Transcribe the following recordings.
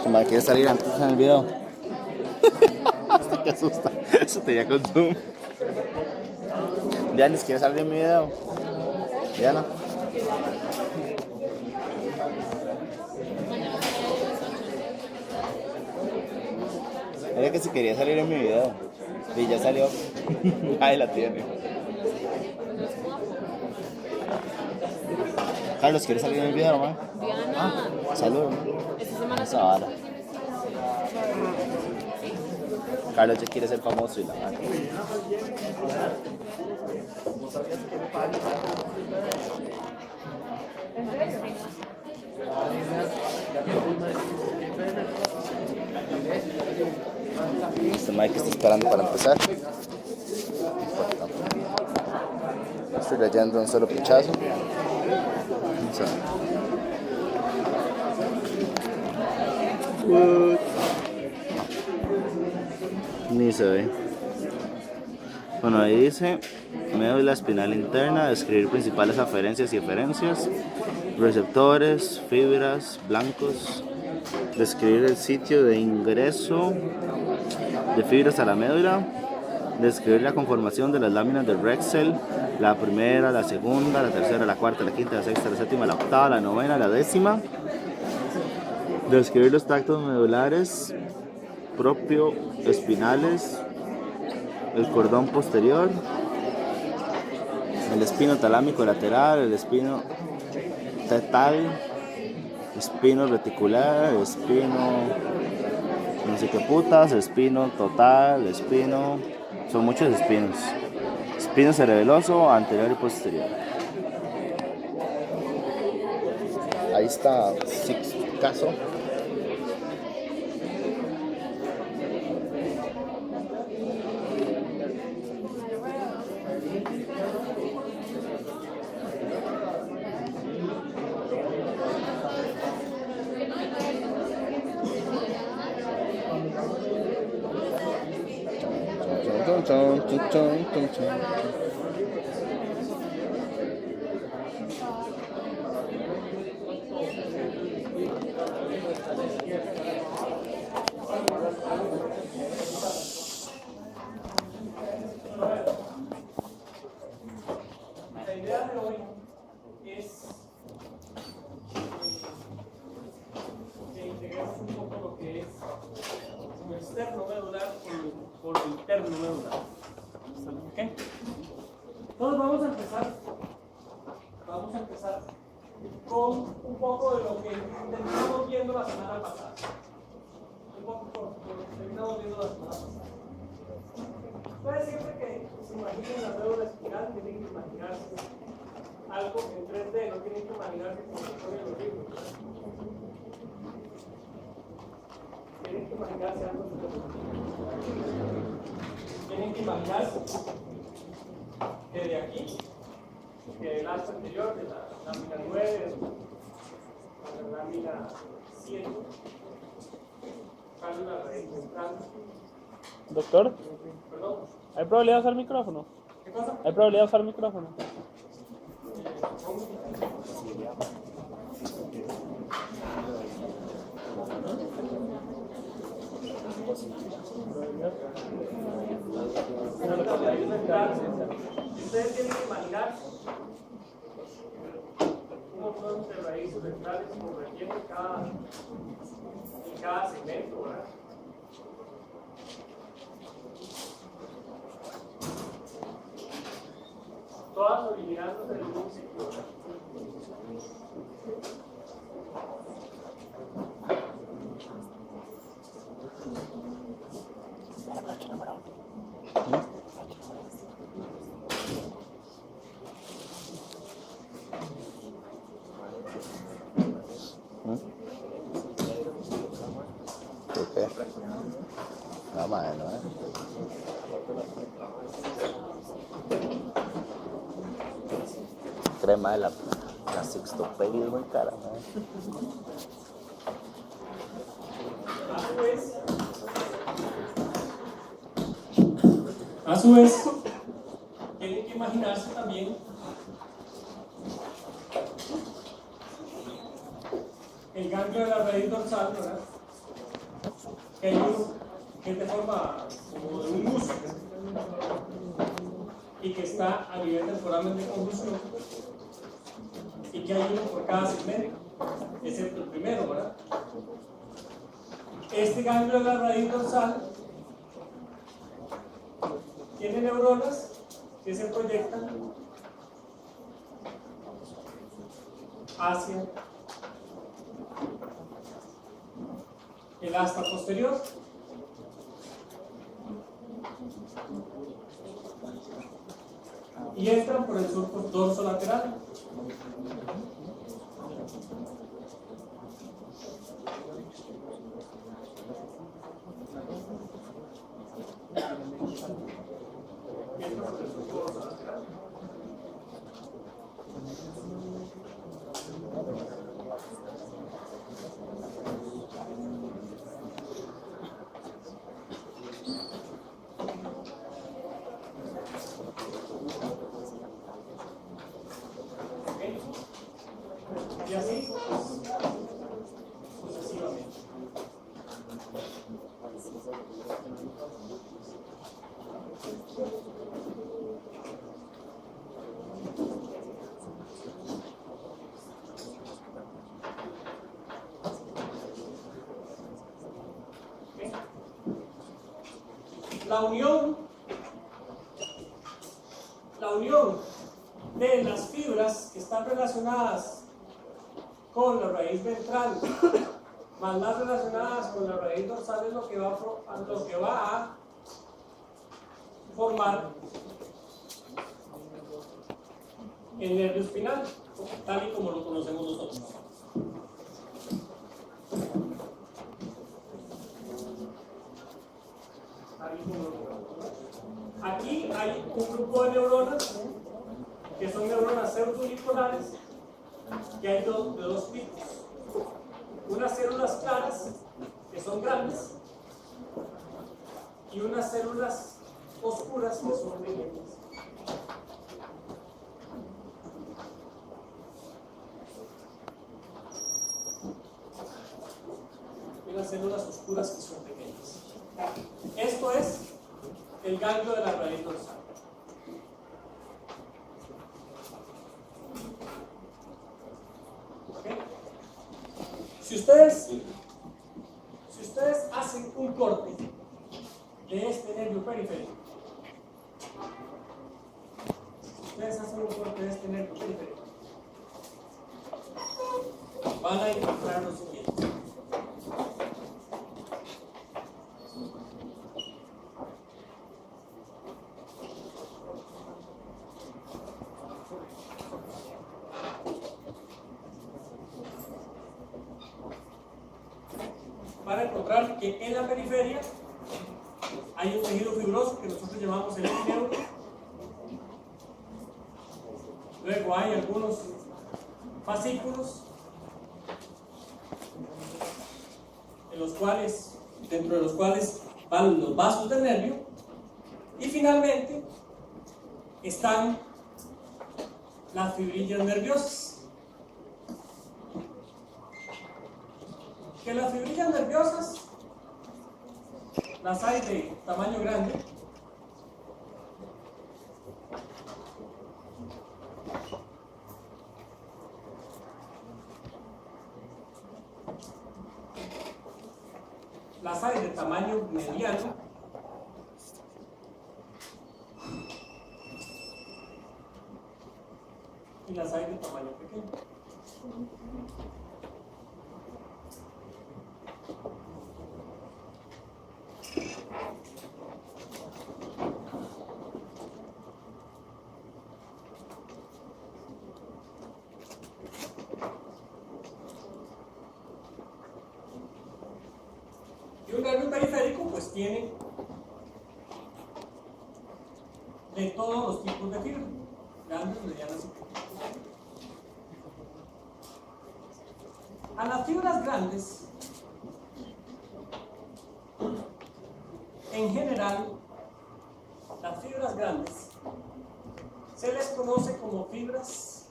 Como quiere salir antes en el video. Hasta que asusta. Eso te ya con zoom. Dianis, ¿quiere salir en mi video? Diana. Era que si quería salir en mi video. Y ya salió. Ahí la tiene. Carlos, ¿quieres salir en el video, man? Diana. Salud, Esta semana esa vara. Carlos ya quiere ser famoso y la vara. Este Mike está esperando para empezar. Estoy leyendo un solo pichazo. Ni se ve. Bueno, ahí dice médula espinal interna, describir principales aferencias y eferencias, receptores, fibras, blancos, describir el sitio de ingreso de fibras a la médula, describir la conformación de las láminas del Rexel, la primera, la segunda, la tercera, la cuarta, la quinta, la sexta, la séptima, la octava, la novena, la décima, describir los tractos medulares propio espinales, el cordón posterior, el espino talámico lateral, el espino tetal, espino reticular, espino no sé qué putas, espino total, espino, son muchos espinos, espino cerebeloso anterior y posterior. Ahí está Six Caso. La idea de hoy es que integremos un poco lo que es lo externo medular por lo interno medular. ¿Ok? Entonces vamos a empezar con un poco de lo que terminamos viendo la semana pasada. Un poco por lo que terminamos viendo la semana pasada. Entonces siempre que se imaginen la médula espinal tienen que imaginarse algo en 3D, no tienen que imaginarse como se ponen los libros. Tienen que imaginarse algo en 3D. Tienen que imaginarse que de aquí, que el alto anterior de la lámina 9 a la lámina 7 sale una raíz central. Doctor, Perdón, ¿hay probabilidad de usar el micrófono? ¿qué cosa? ¿Hay probabilidad de usar el micrófono? Ustedes tienen que imaginar un montón de raíces ventrales convergiendo en cada segmento, ¿verdad? Todas originándose del mismo sitio, ¿verdad? ¿Por qué? No, madre, no, crema de la Sixtopedia es muy cara, ¿no? A su vez, tienen que imaginarse también el ganglio de la raíz dorsal, ¿verdad? que hay uno que es de forma como de un músculo y que está a nivel del foramen de conducción y que hay uno por cada segmento, excepto el primero, ¿verdad? Este ganglio de la raíz dorsal tiene neuronas que se proyectan hacia el asta posterior. Y entran por el surco dorso lateral. Entran por el surco dorso lateral. Y así sucesivamente. La unión de las fibras que están relacionadas con la raíz ventral más las relacionadas con la raíz dorsal es lo que va a formar el nervio espinal, tal y como lo conocemos nosotros. Aquí hay un grupo de neuronas que son neuronas pseudoripolares, que hay de dos tipos. Unas células claras, que son grandes, y unas células oscuras, que son pequeñas. Y unas células oscuras que son pequeñas. Esto es el ganglio de la raíz dorsal. ¿Okay? Si ustedes hacen un corte de este nervio periférico, van a encontrar lo siguiente. Para encontrar que en la periferia hay un tejido fibroso que nosotros llamamos el epineuro. Luego hay algunos fascículos dentro de los cuales van los vasos del nervio, y finalmente están las fibrillas nerviosas. Que las fibrillas nerviosas las hay de tamaño grande, las hay de tamaño mediano, y las hay de tamaño pequeño. Y un nervio periférico pues tiene de todos los tipos de fibras, grandes, medianas y pequeñas. A las fibras grandes, en general, las fibras grandes se les conoce como fibras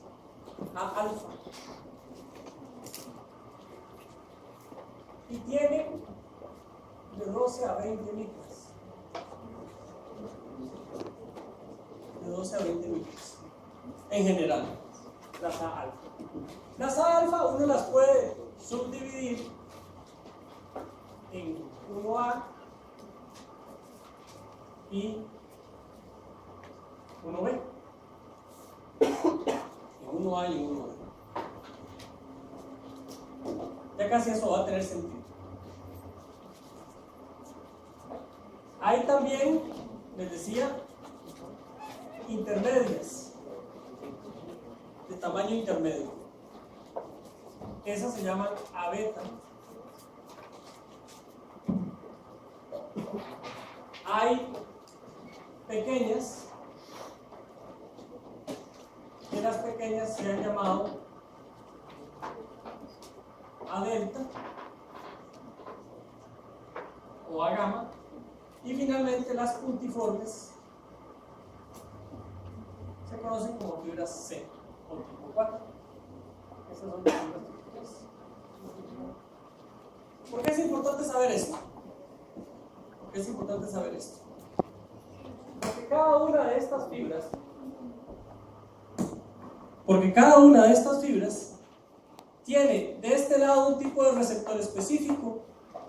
A alfa, y tienen de 12 a 20 micras. De 12 a 20 micras. En general, las A alfa. Las A alfa uno las puede subdividir en 1A y 1B. En 1A y en 1B. Ya casi eso va a tener sentido. Hay también, les decía, intermedias, de tamaño intermedio. Esas se llaman A beta. Hay pequeñas, que las pequeñas se han llamado A delta o A gamma, y finalmente las puntiformes se conocen como fibras C o tipo 4. Estas son las fibras tipo 3. ¿Por qué es importante saber esto? ¿Por qué es importante saber esto? Porque cada una de estas fibras tiene de este lado un tipo de receptor específico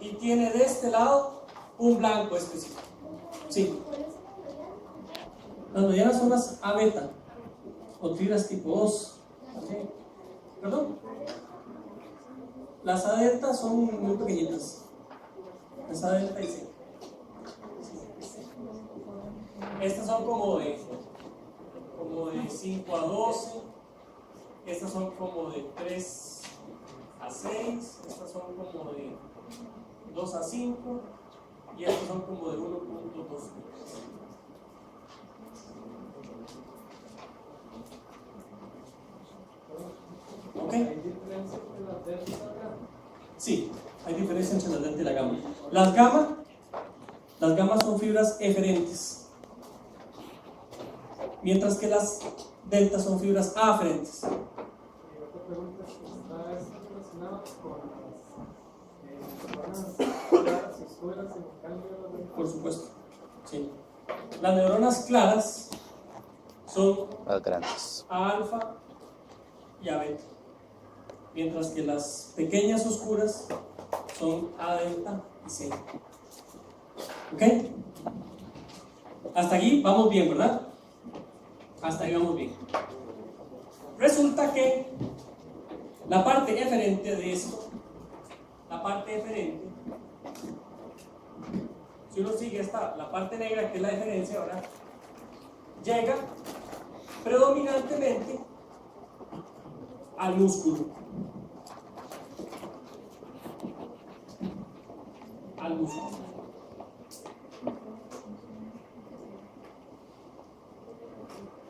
y tiene de este lado un blanco específico. Sí. Las medianas son las A beta o fibras tipo 2. ¿Okay? ¿Perdón? Las A delta son muy pequeñitas. Las A delta y C. Estas son como de 5 a 12. Estas son como de 3 a 6. Estas son como de 2 a 5. Y estas son como de 1.2. ¿Ok? ¿Hay diferencia entre la delta y la gamma? Sí, hay diferencia entre la delta y la gamma. Las gamas son fibras eferentes, mientras que las deltas son fibras aferentes. Y otra pregunta es si está esto relacionado con las escuelas en el cambio de la delta. Por supuesto, sí. Las neuronas claras son Las grandes. A alfa y A beta, mientras que las pequeñas oscuras son A delta y C. ¿Ok? Hasta aquí vamos bien, ¿verdad? Hasta ahí vamos bien. Resulta que la parte eferente de esto, la parte eferente, si uno sigue la parte negra que es la eferencia, ¿verdad? Llega predominantemente al músculo. Al músculo.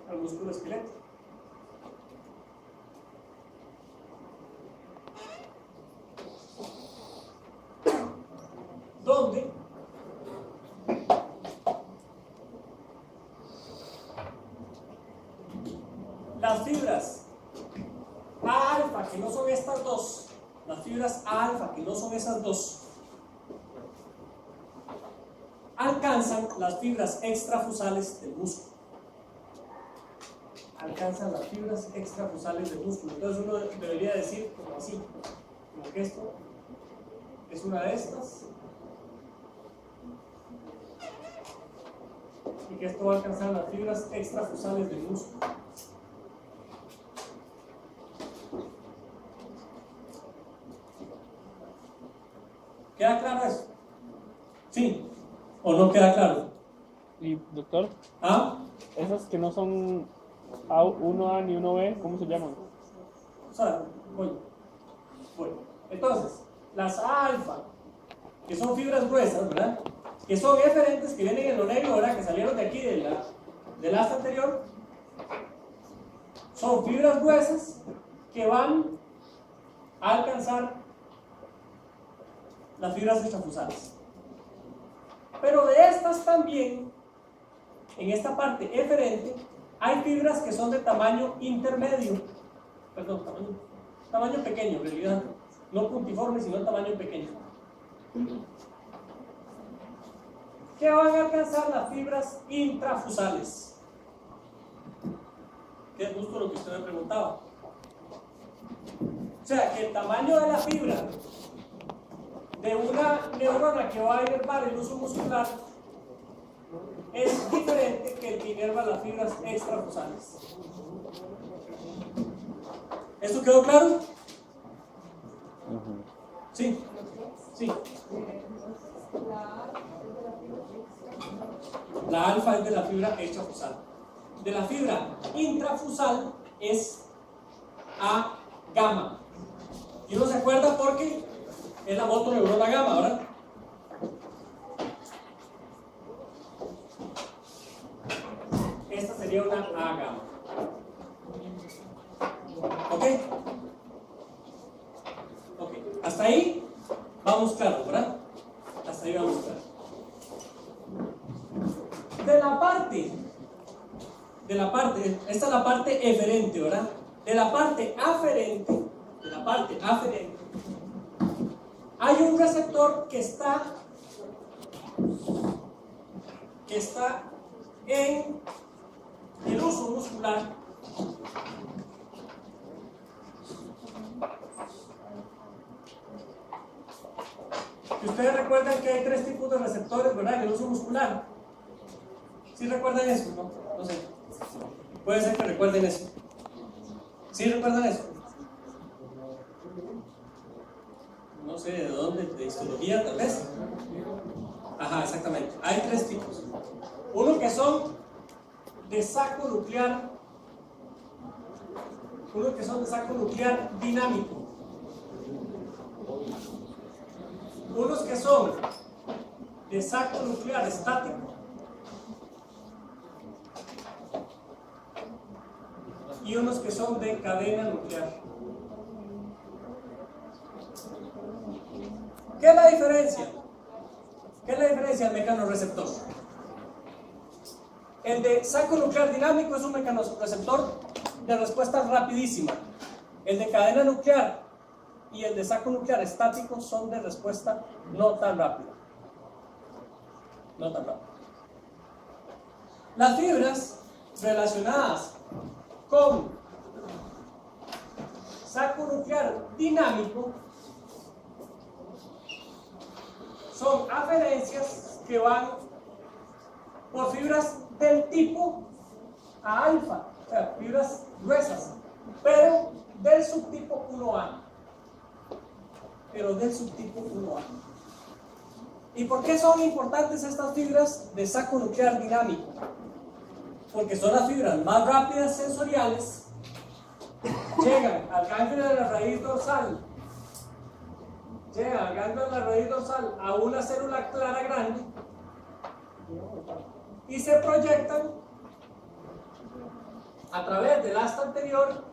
Al músculo esquelético. Donde las fibras A alfa, que no son estas dos, las fibras A alfa, que no son esas dos, alcanzan las fibras extrafusales del músculo. Alcanzan las fibras extrafusales del músculo. Entonces uno debería decir como así, como que esto es una de estas y que esto va a alcanzar las fibras extrafusales del músculo. ¿Queda claro eso? ¿Sí? ¿O no queda claro? Y doctor, ¿Ah? esas que no son A1A ni 1B, ¿cómo se llaman? O sea, voy. Entonces, las A alfa, que son fibras gruesas, ¿verdad? Que son eferentes, que vienen en lo negro, ¿verdad? Que salieron de aquí del asta anterior. Son fibras gruesas que van a alcanzar las fibras extrafusales. Pero de estas también, en esta parte eferente, hay fibras que son de tamaño intermedio, perdón, tamaño pequeño en realidad, no puntiforme, sino tamaño pequeño. ¿Qué van a alcanzar las fibras intrafusales? Que es justo lo que usted me preguntaba. O sea, que el tamaño de la fibra de una neurona que va a inervar el uso muscular es diferente que el que inerva las fibras extrafusales. ¿Esto quedó claro? Sí. Sí. La alfa es de la fibra extrafusal. De la fibra intrafusal es A gamma. Y uno se acuerda porque es la motoneurona gamma, ¿verdad? Esta sería una A gamma. ¿Ok? Ok. Hasta ahí vamos claro, ¿verdad? Hasta ahí vamos claro. Esta es la parte eferente, ¿verdad? De la parte aferente, hay un receptor que está en el uso muscular. Y ustedes recuerdan que hay 3 tipos de receptores, ¿verdad? En el uso muscular. ¿Sí recuerdan eso? No sé. Puede ser que recuerden eso. ¿Sí recuerdan eso? No sé de dónde, de histología tal vez. Ajá, exactamente. Hay 3 tipos. Uno que son de saco nuclear. Uno que son de saco nuclear dinámico. Unos que son de saco nuclear estático. Y unos que son de cadena nuclear. ¿Qué es la diferencia? ¿Qué es la diferencia del mecanorreceptor? El de saco nuclear dinámico es un mecanorreceptor de respuesta rapidísima. El de cadena nuclear y el de saco nuclear estático son de respuesta no tan rápida. No tan rápida. Las fibras relacionadas con saco nuclear dinámico son aferencias que van por fibras del tipo a alfa, o sea, fibras gruesas, pero del subtipo 1A. ¿Y por qué son importantes estas fibras de saco nuclear dinámico? Porque son las fibras más rápidas sensoriales, llegan al ganglio de la raíz dorsal, a una célula clara grande y se proyectan a través del asta anterior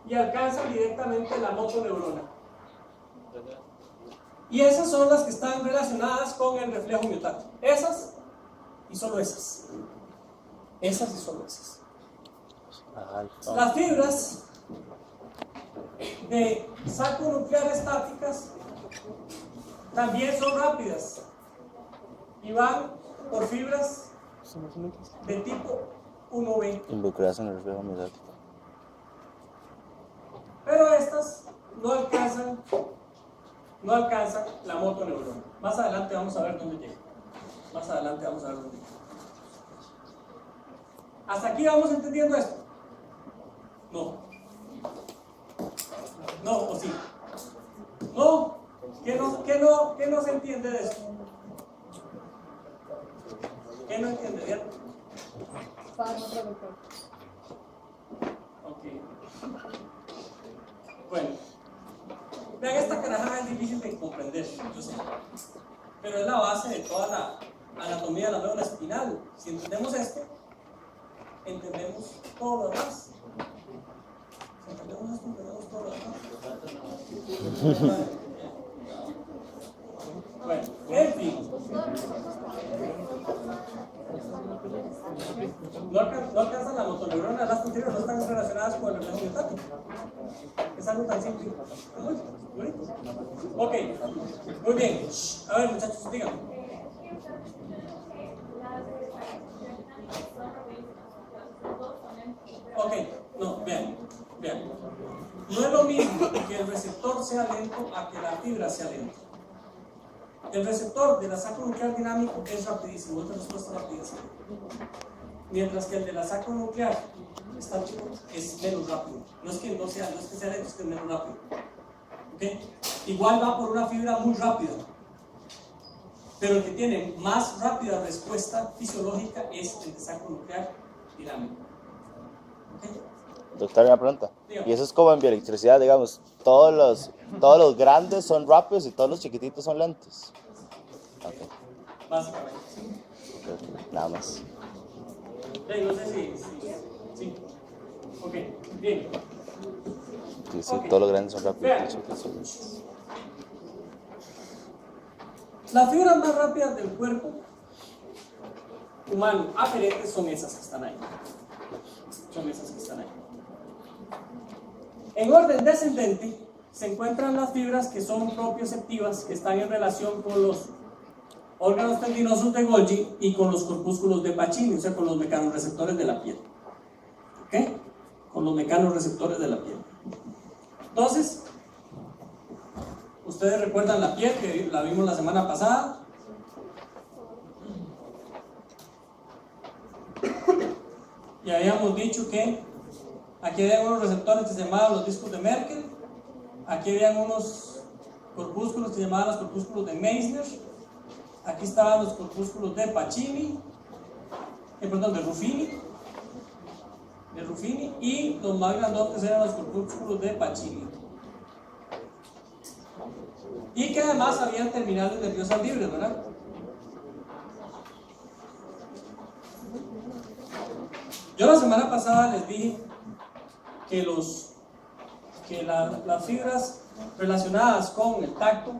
y alcanzan directamente la motoneurona. Y esas son las que están relacionadas con el reflejo miotático. Esas y solo esas. Esas y solo esas. Las fibras de saco nuclear estáticas también son rápidas y van por fibras de tipo 1B. Involucradas en el reflejo miotático. Pero estas no alcanzan la motoneurona. Más adelante vamos a ver dónde llega. ¿Hasta aquí vamos entendiendo esto? No, ¿o sí? No. ¿Qué no se entiende de esto? ¿Qué no entiende? ¿Bien? Ok. Bueno. Vean, esta carajada es difícil de comprender, yo sé. Pero es la base de toda la anatomía de la médula espinal. Si entendemos esto, entendemos todo lo demás. Si entendemos esto, entendemos todo lo demás. Bueno, en fin. No alcanzan la motoneurona, las anteriores no están relacionadas con el reflejo miotático. Es algo tan simple. Muy bonito. Ok, muy bien. A ver, muchachos, díganme. Ok, no, vean. No es lo mismo que el receptor sea lento a que la fibra sea lenta. El receptor de la saco nuclear dinámico es rapidísimo, es de respuesta rapidísima. Mientras que el de la saco nuclear estático es menos rápido. No es que sea lento, es que es menos rápido. ¿Okay? Igual va por una fibra muy rápida. Pero el que tiene más rápida respuesta fisiológica es el de saco nuclear dinámico. ¿Okay? Doctor, una pregunta. Dígame. Y eso es como en bioelectricidad, digamos, todos los grandes son rápidos y todos los chiquititos son lentos. Ok, Básicamente. nada más. No sé si. Sí. Ok, bien. Sí, Ok. todos los grandes son rápidos y Vean. los chiquititos son lentos. Las fibras más rápidas del cuerpo humano aferentes son esas que están ahí. En orden descendente se encuentran las fibras que son propioceptivas, que están en relación con los órganos tendinosos de Golgi y con los corpúsculos de Pacini, o sea, con los mecanorreceptores de la piel. ¿Ok? Con los mecanorreceptores de la piel. Entonces, ustedes recuerdan la piel, que la vimos la semana pasada. Y habíamos dicho que aquí había unos receptores que se llamaban los discos de Merkel, aquí habían unos corpúsculos que se llamaban los corpúsculos de Meissner, aquí estaban los corpúsculos de Pacini, de Ruffini, y los más grandotes eran los corpúsculos de Pacini. Y que además habían terminales nerviosas libres, ¿verdad? Yo la semana pasada les dije que las fibras relacionadas con el tacto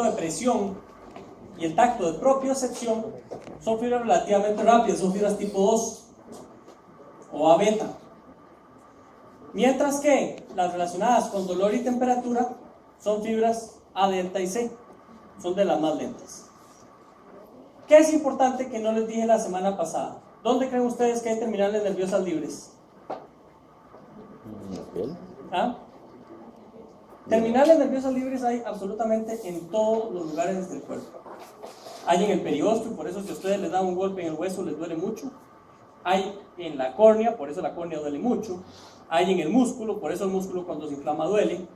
de presión y el tacto de propiocepción son fibras relativamente rápidas, son fibras tipo 2 o A beta. Mientras que las relacionadas con dolor y temperatura son fibras A delta y C, son de las más lentas. ¿Qué es importante que no les dije la semana pasada? ¿Dónde creen ustedes que hay terminales nerviosas libres? ¿En la piel? ¿Ah? Terminales nerviosas libres hay absolutamente en todos los lugares del cuerpo. Hay en el periósteo, por eso si a ustedes les dan un golpe en el hueso les duele mucho. Hay en la córnea, por eso la córnea duele mucho. Hay en el músculo, por eso el músculo cuando se inflama duele.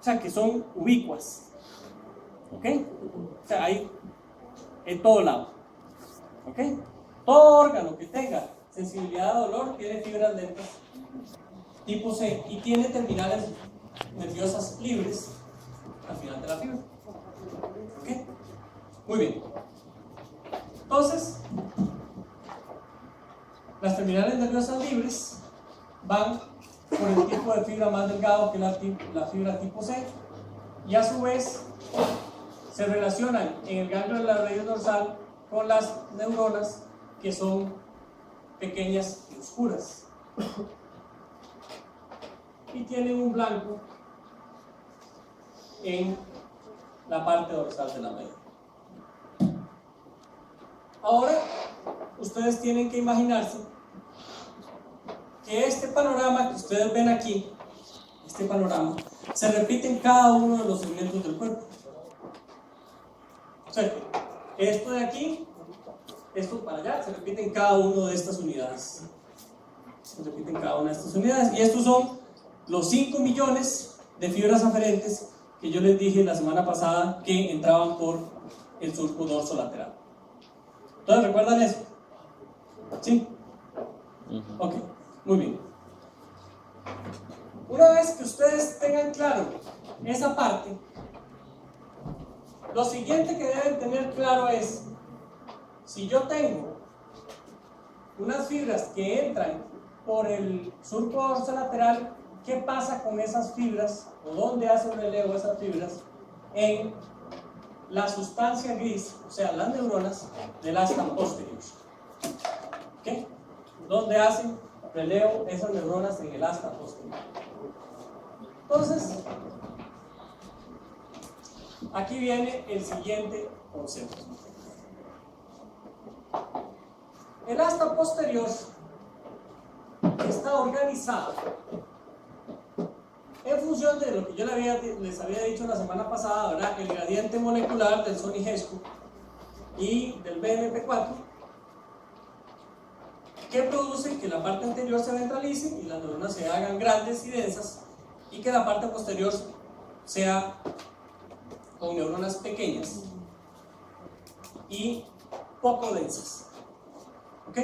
O sea que son ubicuas. ¿Ok? O sea, hay en todo lado. ¿Ok? Todo órgano que tenga sensibilidad a dolor tiene fibras lentas tipo C y tiene terminales nerviosas libres al final de la fibra. ¿Ok? Muy bien. Entonces, las terminales nerviosas libres van por el tipo de fibra más delgado que la fibra tipo C y a su vez se relacionan en el ganglio de la raíz dorsal con las neuronas que son pequeñas y oscuras y tienen un blanco en la parte dorsal de la médula. Ahora ustedes tienen que imaginarse que este panorama que ustedes ven aquí, este panorama, se repite en cada uno de los segmentos del cuerpo. O sea, esto de aquí, esto para allá, se repite en cada una de estas unidades. Se repite en cada una de estas unidades. Y estos son los 5 millones de fibras aferentes que yo les dije la semana pasada que entraban por el surco dorsolateral. ¿Entonces recuerdan eso? ¿Sí? Ok, muy bien. Una vez que ustedes tengan claro esa parte, lo siguiente que deben tener claro es, si yo tengo unas fibras que entran por el surco dorsolateral, ¿qué pasa con esas fibras o dónde hace un relevo esas fibras en la sustancia gris, o sea, las neuronas del asta posterior? ¿Okay? ¿Dónde hacen relevo esas neuronas en el asta posterior? Entonces, aquí viene el siguiente concepto. El asta posterior está organizado en función de lo que yo les había dicho la semana pasada, ¿verdad? El gradiente molecular del Sony-Hescu y del BMP4, que produce que la parte anterior se ventralice y las neuronas se hagan grandes y densas, y que la parte posterior sea con neuronas pequeñas y poco densas. ¿Ok?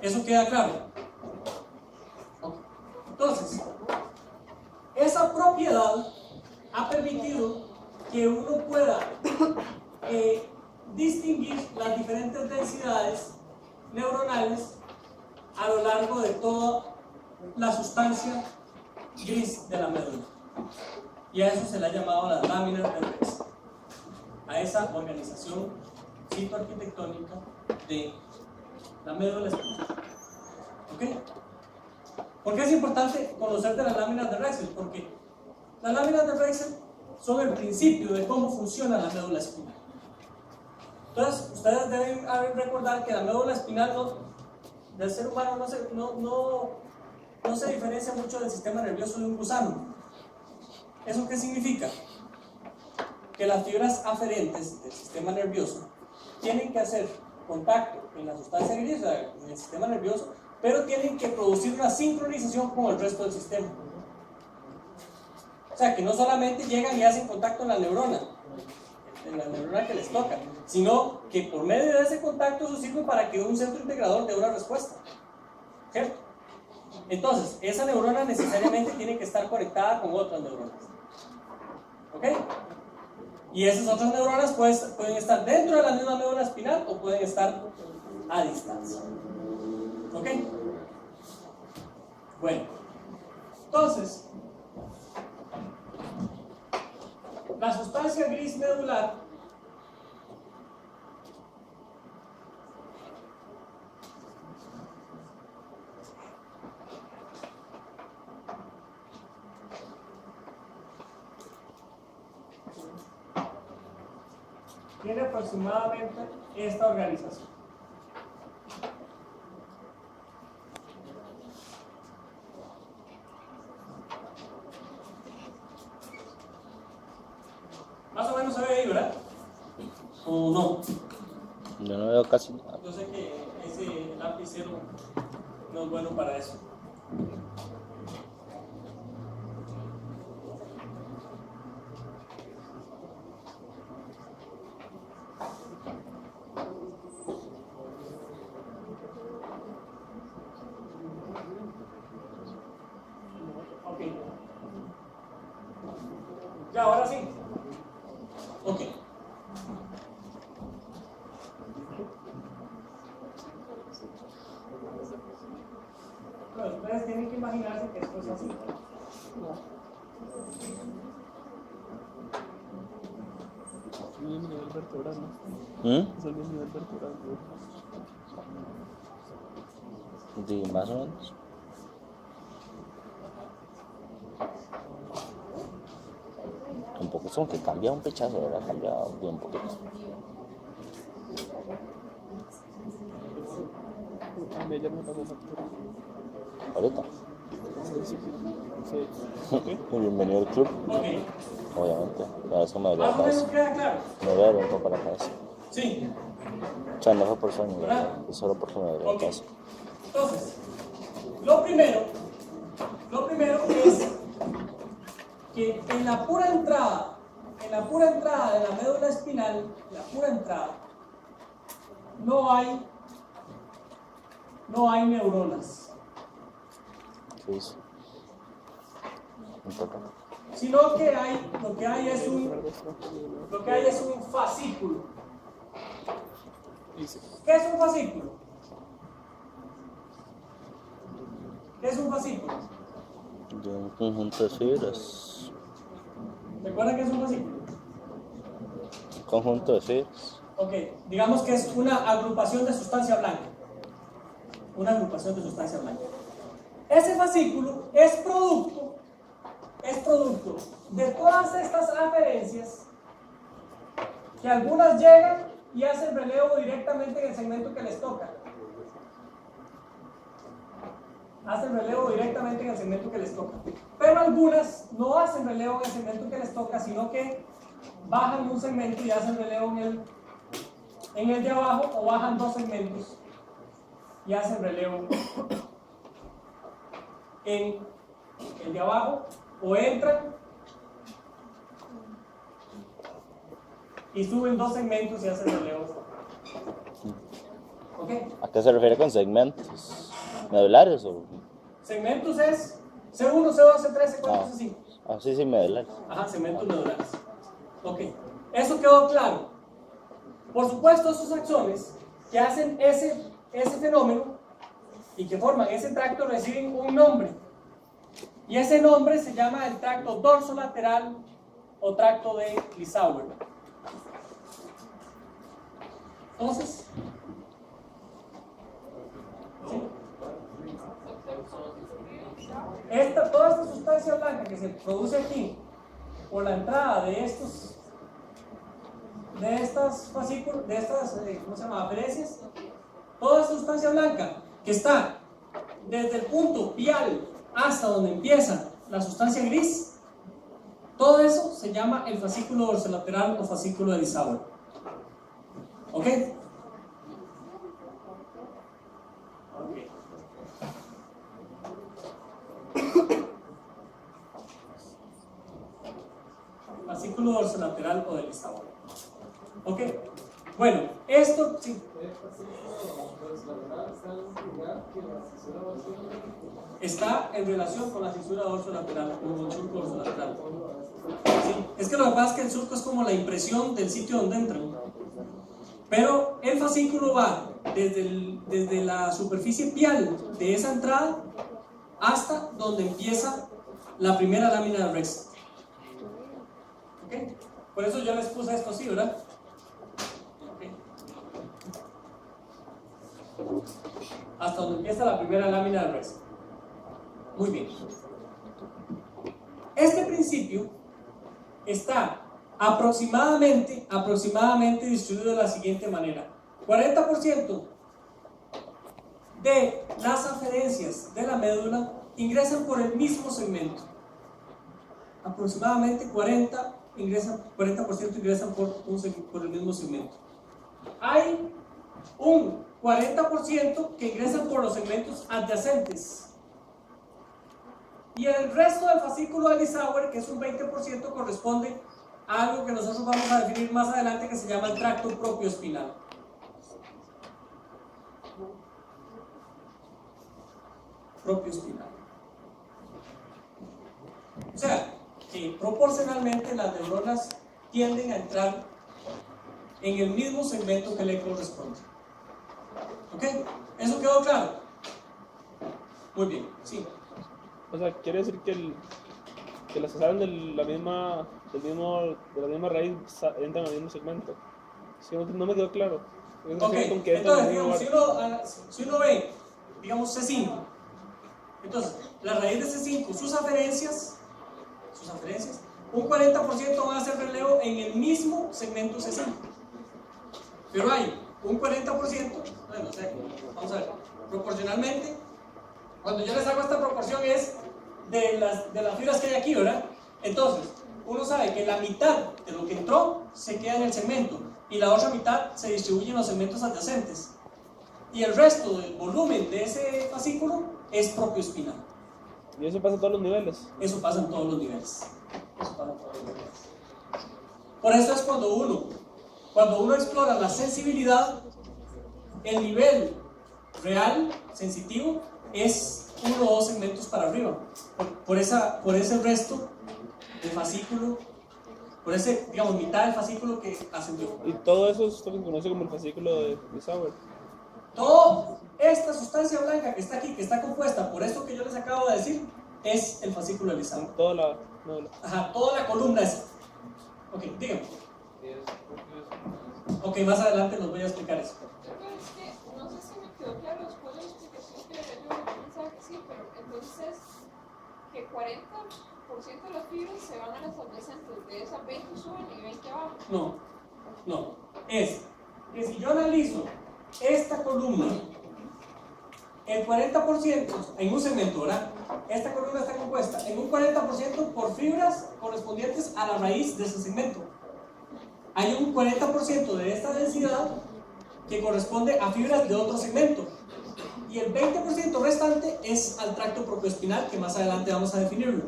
¿Eso queda claro? Okay. Entonces, esa propiedad ha permitido que uno pueda distinguir las diferentes densidades neuronales a lo largo de toda la sustancia gris de la médula. Y a eso se le ha llamado las láminas de Drexel, a esa organización citoarquitectónica de la médula espinal. ¿Ok? ¿Por qué es importante conocer de las láminas de Drexel? Porque las láminas de Drexel son el principio de cómo funciona la médula espinal. Entonces, ustedes deben recordar que la médula espinal del ser humano no se diferencia mucho del sistema nervioso de un gusano. ¿Eso qué significa? Que las fibras aferentes del sistema nervioso tienen que hacer contacto en la sustancia gris, o sea, en el sistema nervioso, pero tienen que producir una sincronización con el resto del sistema. O sea, que no solamente llegan y hacen contacto en la neurona que les toca, sino que por medio de ese contacto eso sirve para que un centro integrador dé una respuesta. ¿Cierto? Entonces, esa neurona necesariamente tiene que estar conectada con otras neuronas. ¿Ok? Y esas otras neuronas pueden estar dentro de la misma médula espinal o pueden estar a distancia. ¿Ok? Bueno, entonces, la sustancia gris medular tiene aproximadamente esta organización. Más o menos se ve ahí, ¿verdad? ¿O no? Yo no veo casi nada. Yo sé que ese lapicero no es bueno para eso. Ok. Ya, ahora sí. Ok. Bueno, ustedes tienen que imaginarse que esto es así. Es el nivel vertebral, ¿no? Es el nivel vertebral, ¿no? Sí, más o menos. Un poco, son que cambia un pechazo, ¿verdad? Cambia bien poquito. A mí ya me pasó factura. Ahorita. Sí. Bienvenido al club, Ok. obviamente. Pero eso me duele Más la o menos cabeza. queda claro. Me duele un poco la cabeza. Sí. O sea, no fue por sueño, ¿Verdad? es solo porque me duele la Ok. cabeza. Entonces, lo primero es que en la pura entrada de la médula espinal, la pura entrada, no hay neuronas, ¿Qué hizo? Un poco. sino que lo que hay es un fascículo. ¿Qué es un fascículo? ¿Qué es un fascículo? De un conjunto de fibras. ¿Recuerdan qué es un fascículo? Un conjunto de fibras. Ok, digamos que es una agrupación de sustancia blanca. Una agrupación de sustancia blanca. Ese fascículo es producto es producto de todas estas aferencias, que algunas llegan y hacen relevo directamente en el segmento que les toca. Hacen relevo directamente en el segmento que les toca. Pero algunas no hacen relevo en el segmento que les toca, sino que bajan un segmento y hacen relevo en el de abajo, o bajan dos segmentos y hacen relevo en el de abajo, o entran y suben dos segmentos y hacen relevo. ¿Ok? ¿A qué se refiere con segmentos? ¿Medulares o...? Segmentos es C1, C2, C3, C4, C5. Ah, sí, sí, medulares. Ajá, segmentos medulares. Ok, eso quedó claro. Por supuesto, esos axones que hacen ese fenómeno y que forman ese tracto reciben un nombre. Y ese nombre se llama el tracto dorsolateral o tracto de Lissauer. Entonces, ¿sí? Toda esta sustancia blanca que se produce aquí por la entrada de estas fascículos, de estas, ¿cómo se llama? Aferencias, toda esta sustancia blanca que está desde el punto pial hasta donde empieza la sustancia gris, todo eso se llama el fascículo dorsolateral o fascículo de Lissauer. ¿Ok? Fascículo dorsolateral o de Lissauer. ¿Ok? Bueno, esto sí. Está en relación con la fisura dorsolateral, con el surco dorsolateral. Sí. Es que lo que pasa es que el surco es como la impresión del sitio donde entran. Pero el fascículo va desde la superficie pial de esa entrada hasta donde empieza la primera lámina de Rex. ¿Okay? Por eso yo les puse esto así, ¿verdad? Okay. Hasta donde empieza la primera lámina de Rex. Muy bien. Este principio está aproximadamente distribuido de la siguiente manera: 40% de las aferencias de la médula ingresan por el mismo segmento. Aproximadamente 40% ingresan por el mismo segmento. Hay un 40% que ingresan por los segmentos adyacentes. Y el resto del fascículo de Lissauer, que es un 20%, corresponde a algo que nosotros vamos a definir más adelante, que se llama el tracto propio espinal. Propio espinal. O sea, que proporcionalmente las neuronas tienden a entrar en el mismo segmento que le corresponde. ¿Ok? ¿Eso quedó claro? Muy bien, sí. O sea, quiere decir que las que salen de la misma raíz entran al mismo segmento. Si no me quedó claro. Ok, entonces, digamos, si uno ve, digamos, C5, entonces, la raíz de C5, sus aferencias, un 40% van a hacer relevo en el mismo segmento C5. Pero hay un 40%, bueno, o sea, vamos a ver, proporcionalmente, cuando yo les hago esta proporción es de las fibras que hay aquí, ¿verdad? Entonces, uno sabe que la mitad de lo que entró se queda en el segmento y la otra mitad se distribuye en los segmentos adyacentes. Y el resto del volumen de ese fascículo es propio espinal. ¿Y eso pasa en todos los niveles? Eso pasa en todos los niveles. Por eso es cuando uno explora la sensibilidad, el nivel real, sensitivo, es 1 o 2 segmentos para arriba. Por ese resto del fascículo, por ese, digamos, mitad del fascículo que ascendió. Y todo eso es lo que se conoce como el fascículo de Lissauer. Toda esta sustancia blanca que está aquí, que está compuesta por esto que yo les acabo de decir, es el fascículo de Lissauer. Toda la médula. Ajá, toda la columna es. Ok, dígame. Ok, más adelante les voy a explicar eso. Es que no sé si me quedó claro después de la explicación que yo pensaba que sí, pero entonces, que 40% de las fibras se van a las adyacentes, de esas 20 suben y 20 abajo. No. Es que si yo analizo esta columna, el 40% en un segmento, ¿verdad? Esta columna está compuesta en un 40% por fibras correspondientes a la raíz de ese segmento. Hay un 40% de esta densidad que corresponde a fibras de otro segmento. Y el 20% restante es al tracto propioespinal, que más adelante vamos a definirlo.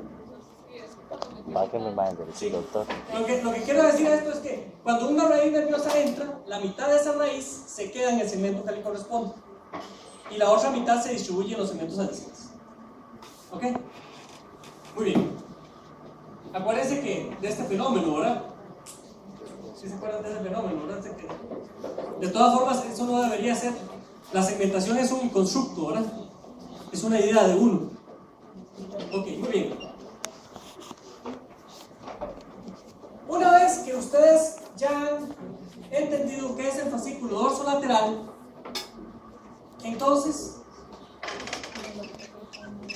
Sí. Lo que quiero decir esto es que cuando una raíz nerviosa entra, la mitad de esa raíz se queda en el segmento que le corresponde y la otra mitad se distribuye en los segmentos adyacentes. ¿Ok? Muy bien. Acuérdense que de este fenómeno, ¿verdad? ¿Sí se acuerdan de ese fenómeno, verdad? De todas formas, eso no debería ser. La segmentación es un constructo, ¿verdad? Es una idea de uno. Ok, muy bien. Una vez que ustedes ya han entendido qué es el fascículo dorsolateral, entonces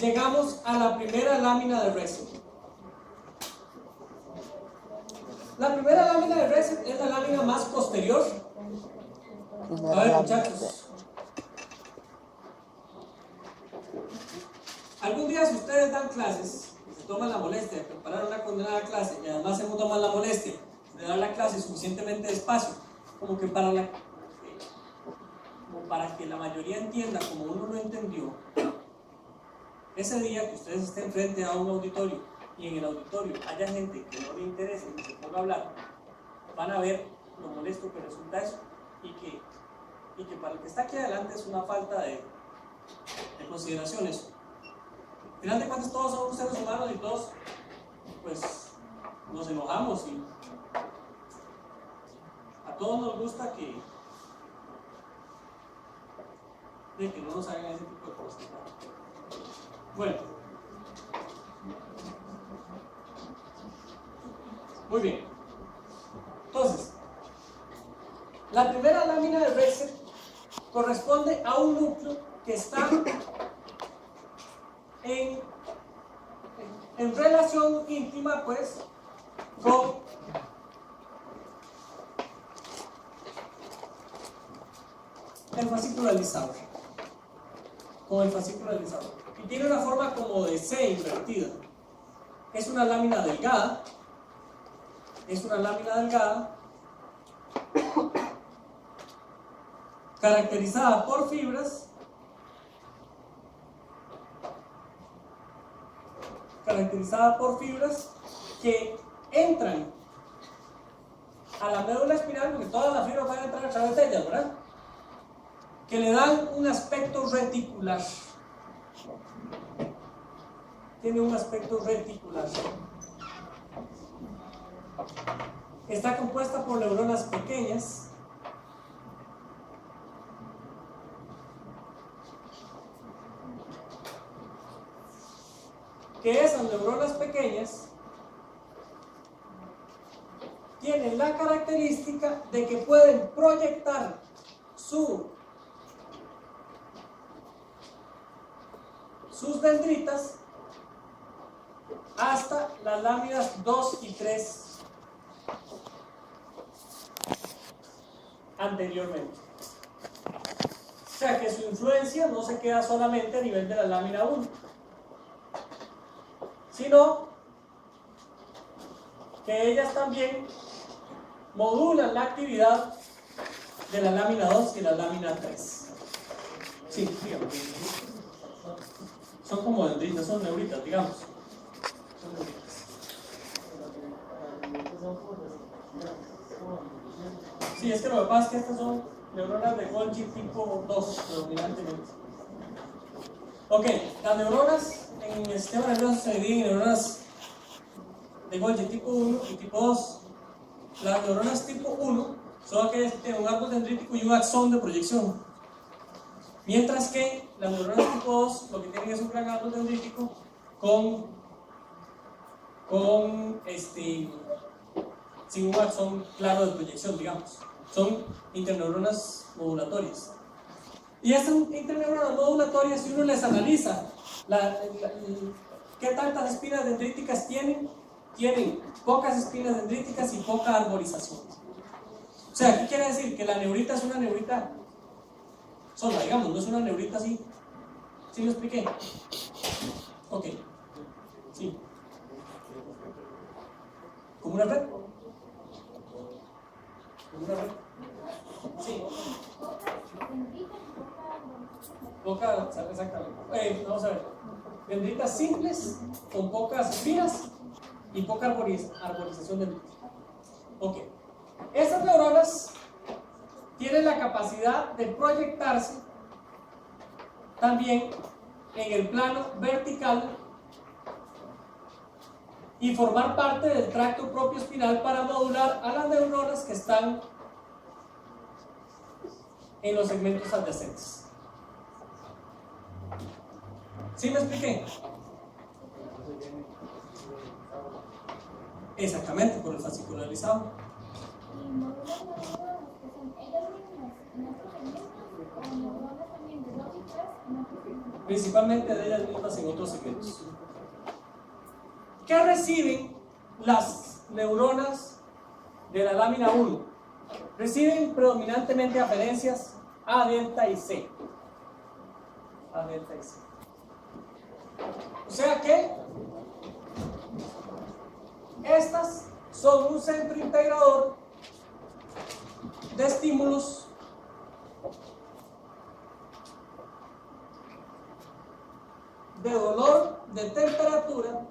llegamos a la primera lámina de Recep. La primera lámina de Recep es la lámina más posterior. A ver, muchachos. Algún día si ustedes dan clases, se toman la molestia de preparar una condenada clase y además se toman la molestia de dar la clase suficientemente despacio, como para que la mayoría entienda como uno lo entendió, ese día que ustedes estén frente a un auditorio y en el auditorio haya gente que no le interese y se ponga a hablar, van a ver lo molesto que resulta eso y que para el que está aquí adelante es una falta de consideración eso. Al final de cuentas todos somos seres humanos y todos pues nos enojamos y a todos nos gusta que no nos hagan ese tipo de cosas. Bueno, muy bien. Entonces, la primera lámina de Recep corresponde a un núcleo que está en relación íntima pues con el fascículo alisado, y tiene una forma como de C invertida. Es una lámina delgada, caracterizada por fibras que entran a la médula espinal, porque todas las fibras van a entrar a través de ellas, ¿verdad? Que le dan un aspecto reticular. Tiene un aspecto reticular. Está compuesta por neuronas pequeñas que esas neuronas pequeñas tienen la característica de que pueden proyectar sus dendritas hasta las láminas 2 y 3 anteriormente. O sea que su influencia no se queda solamente a nivel de la lámina 1, sino que ellas también modulan la actividad de la lámina 2 y la lámina 3. Sí, digamos. Son como dendritas, son neuritas, digamos. Son neuritas. Sí, es que lo que pasa es que estas son neuronas de Golgi tipo 2, predominantemente. Ok, las neuronas en el sistema nervioso se dividen en neuronas de Golgi tipo 1 y tipo 2. Las neuronas tipo 1 son aquellas que tienen un árbol dendrítico y un axón de proyección. Mientras que las neuronas tipo 2 lo que tienen es un gran árbol dendrítico sin un axón claro de proyección, digamos. Son interneuronas modulatorias. Y estas interneuronas modulatorias, si uno les analiza ¿Qué tantas espinas dendríticas tienen? Tienen pocas espinas dendríticas y poca arborización. O sea, ¿qué quiere decir? Que la neurita es una neurita sola, digamos, no es una neurita así. ¿Sí lo expliqué? Ok. Sí. ¿Como una red? ¿Como una red? Sí. Poca, exactamente. Vamos a ver. Dendritas simples, con pocas espinas y poca arborización dendrítica. Ok. Estas neuronas tienen la capacidad de proyectarse también en el plano vertical y formar parte del tracto propio espinal para modular a las neuronas que están en los segmentos adyacentes. ¿Sí me expliqué? Exactamente, por el fascicularizado. ¿Y modulan neuronas que son ellas mismas en otros segmentos o neuronas también de 2 y 3 en otros segmentos? Principalmente de ellas mismas en otros segmentos. ¿Qué reciben las neuronas de la lámina 1? Reciben predominantemente aferencias A, delta y C. A, delta y C. O sea que estas son un centro integrador de estímulos de dolor, de temperatura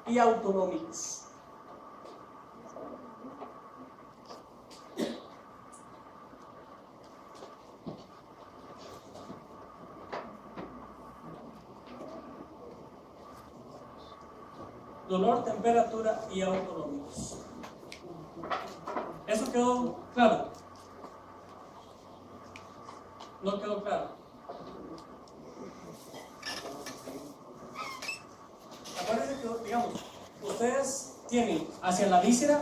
y autonómicos. Dolor, temperatura y autonómicos. ¿Eso quedó claro? ¿No quedó claro? Acuérdense que, digamos, ustedes tienen hacia la víscera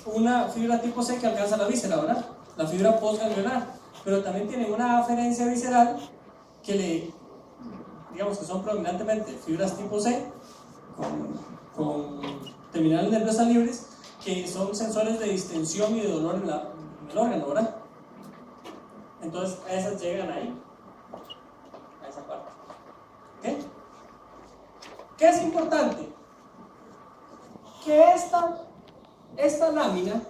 una fibra tipo C que alcanza la víscera, ¿verdad? La fibra postganglionar. Pero también tienen una aferencia visceral que digamos que son predominantemente fibras tipo C con terminales nerviosas libres, que son sensores de distensión y de dolor en el órgano, ¿verdad? Entonces, a esas llegan ahí, a esa parte. ¿Ok? ¿Qué es importante? Que esta lámina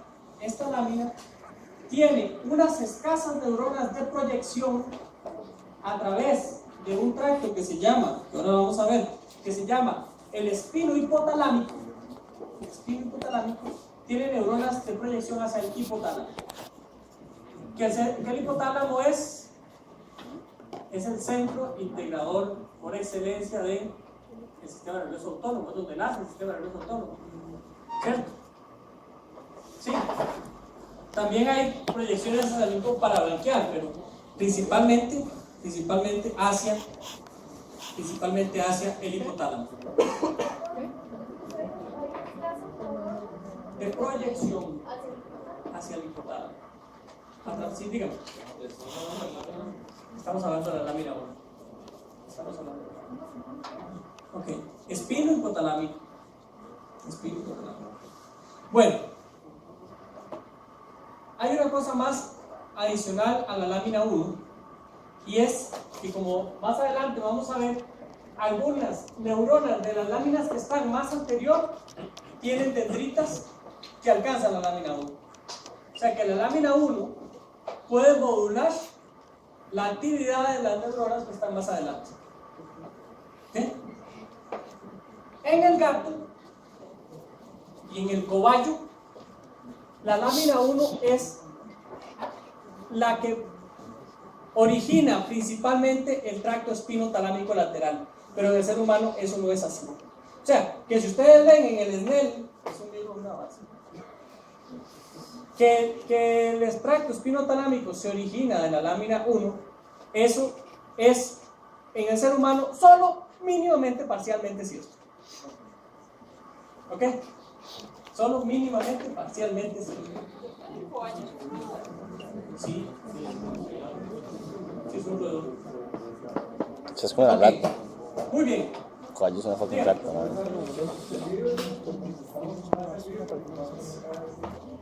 tiene unas escasas neuronas de proyección a través de un tracto que se llama, que ahora vamos a ver, que se llama el espino hipotalámico. El espino hipotalámico tiene neuronas de proyección hacia el hipotálamo. Que el hipotálamo es el centro integrador por excelencia del sistema nervioso autónomo, es donde nace el sistema nervioso autónomo, ¿cierto? Sí. También hay proyecciones hacia el limbo parabranquial, pero principalmente hacia el hipotálamo. De proyección hacia el hipotálamo. Sí, dígame. Estamos hablando de la lámina 1. Estamos hablando de la lámina 1. Ok. Espino hipotalámico. Espino hipotalámico. Bueno. Hay una cosa más adicional a la lámina 1. Y es que, como más adelante vamos a ver, algunas neuronas de las láminas que están más anterior tienen dendritas que alcanzan la lámina 1. O sea que la lámina 1 puede modular la actividad de las neuronas que están más adelante. ¿Sí? En el gato y en el cobayo, la lámina 1 es la que origina principalmente el tracto espinotalámico lateral, pero en el ser humano eso no es así. O sea, que si ustedes leen en el SNEL, es un libro, una base, que el tracto espinotalámico se origina de la lámina 1, eso es en el ser humano solo mínimamente parcialmente cierto. ¿Ok? Solo mínimamente parcialmente cierto. Sí. es un roedor. Eso es como una Ok. rata. Muy bien. Caballo es una fucking rata, ¿no?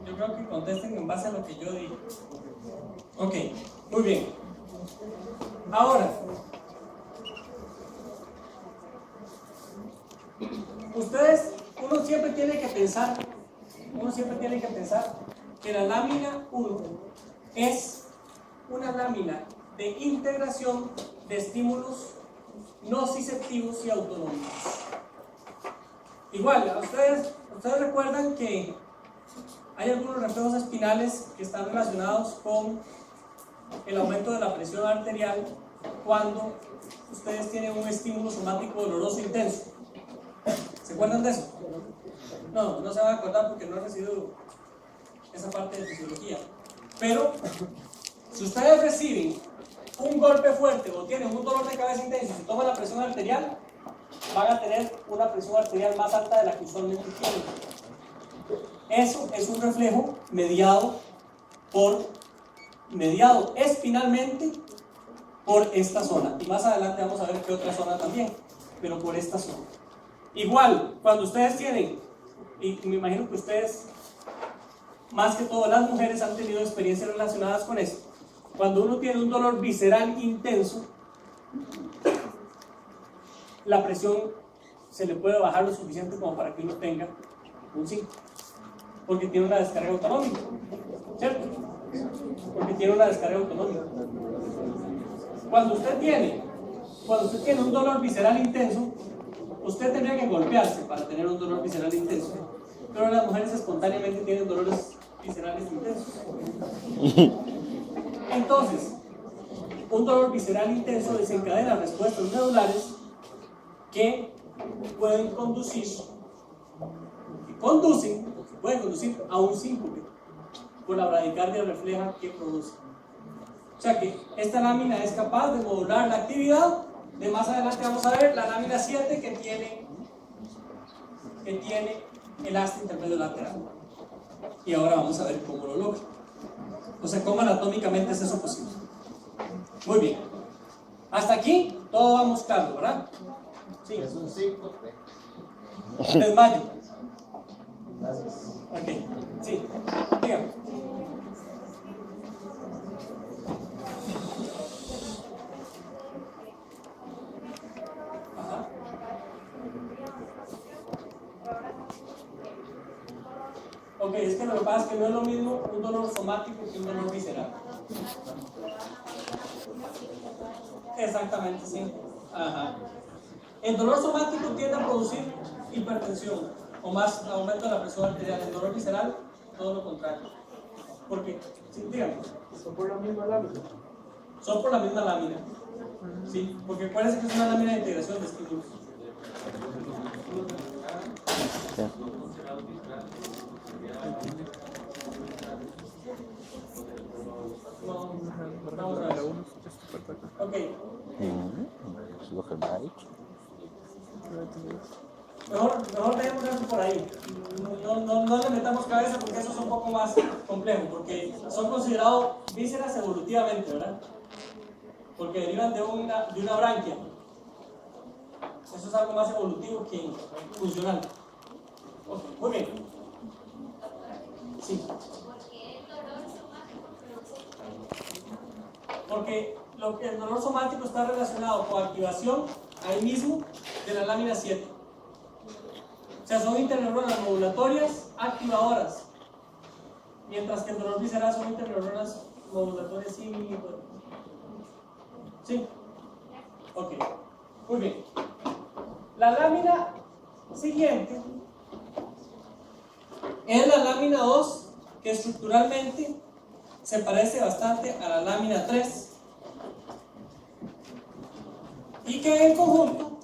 Yo creo que contesten en base a lo que yo digo. Ok, muy bien. Ahora, uno siempre tiene que pensar que la lámina 1 es una lámina de integración de estímulos nociceptivos y autonómicos. Igual, ustedes recuerdan que hay algunos reflejos espinales que están relacionados con el aumento de la presión arterial cuando ustedes tienen un estímulo somático doloroso intenso. ¿Se acuerdan de eso? No se van a acordar porque no han recibido esa parte de fisiología. Pero si ustedes reciben un golpe fuerte o tienen un dolor de cabeza intenso y se toman la presión arterial, van a tener una presión arterial más alta de la que usualmente tienen. Eso es un reflejo mediado espinalmente por esta zona. Y más adelante vamos a ver qué otra zona también, pero por esta zona. Igual, cuando ustedes tienen, y me imagino que ustedes, más que todo las mujeres, han tenido experiencias relacionadas con esto. Cuando uno tiene un dolor visceral intenso, la presión se le puede bajar lo suficiente como para que uno tenga un 5, porque tiene una descarga autonómica, ¿cierto? Porque tiene una descarga autonómica. Cuando usted tiene un dolor visceral intenso, usted tendría que golpearse para tener un dolor visceral intenso, pero las mujeres espontáneamente tienen dolores viscerales intensos. Entonces, un dolor visceral intenso desencadena respuestas medulares que pueden conducir a un síncope por la bradicardia refleja que produce. O sea que esta lámina es capaz de modular la actividad. De más adelante vamos a ver la lámina 7 que tiene el asta intermedio lateral. Y ahora vamos a ver cómo lo logra. O sea, cómo anatómicamente es eso posible. Muy bien. Hasta aquí todo vamos claro, ¿verdad? Sí. Es un síncope. Desmayo. Gracias. Ok. Sí. Dígame. Ajá. Ok, es que lo que pasa es que no es lo mismo un dolor somático que un dolor visceral. Exactamente, sí. Ajá. El dolor somático tiende a producir hipertensión o más aumento de la presión arterial. El dolor visceral, todo lo contrario. ¿Por qué? Sí, dígame. ¿Son por la misma lámina? Son por la misma lámina. Sí, porque acuérdense que es una lámina de integración de estímulos. Vamos a ver. Ok. Mejor dejemos eso por ahí. No le metamos cabeza porque eso es un poco más complejo, porque son considerados vísceras evolutivamente, ¿verdad? Porque derivan de una branquia. Eso es algo más evolutivo que funcional. Okay, muy bien. Sí. Porque el dolor somático está relacionado con activación ahí mismo de la lámina 7. O sea, son interneuronas modulatorias activadoras, mientras que el dolor visceral son interneuronas modulatorias inhibitoras. ¿Sí? Ok, muy bien. La lámina siguiente es la lámina 2, que estructuralmente se parece bastante a la lámina 3 y que en conjunto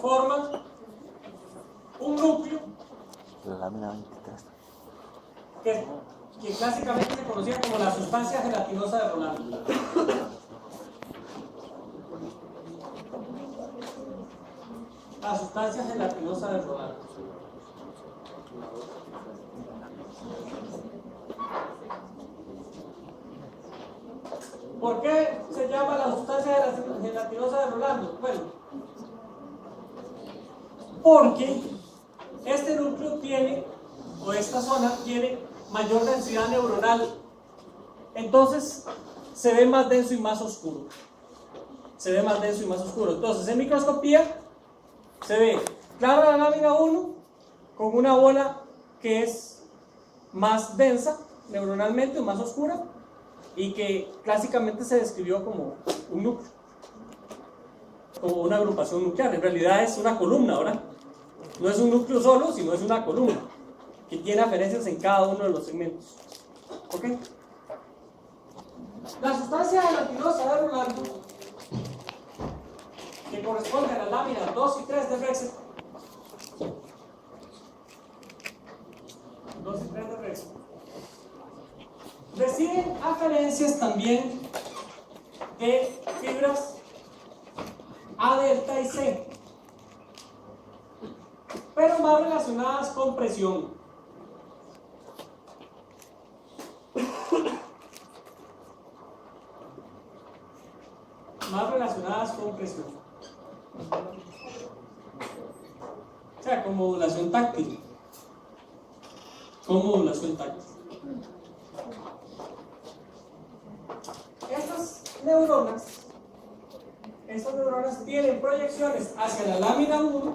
forman un núcleo La lámina 23. que clásicamente se conocía como la sustancia gelatinosa de Rolando. La sustancia gelatinosa de Rolando. ¿Por qué se llama la sustancia gelatinosa de Rolando? Bueno, porque este núcleo tiene, o esta zona tiene mayor densidad neuronal. Entonces se ve más denso y más oscuro. Se ve más denso y más oscuro. Entonces en microscopía se ve clara la lámina 1 con una bola que es más densa neuronalmente o más oscura y que clásicamente se describió como un núcleo, como una agrupación nuclear. En realidad es una columna, ¿verdad? No es un núcleo solo, sino es una columna que tiene aferencias en cada uno de los segmentos. ¿Ok? La sustancia gelatinosa de Rolando, que corresponde a las láminas 2 y 3 de Rexed, 2 y 3 de Rexed, reciben aferencias también de fibras A delta y C, pero más relacionadas con presión. Más relacionadas con presión. O sea, con modulación táctil. Con modulación táctil. Estas neuronas tienen proyecciones hacia la lámina 1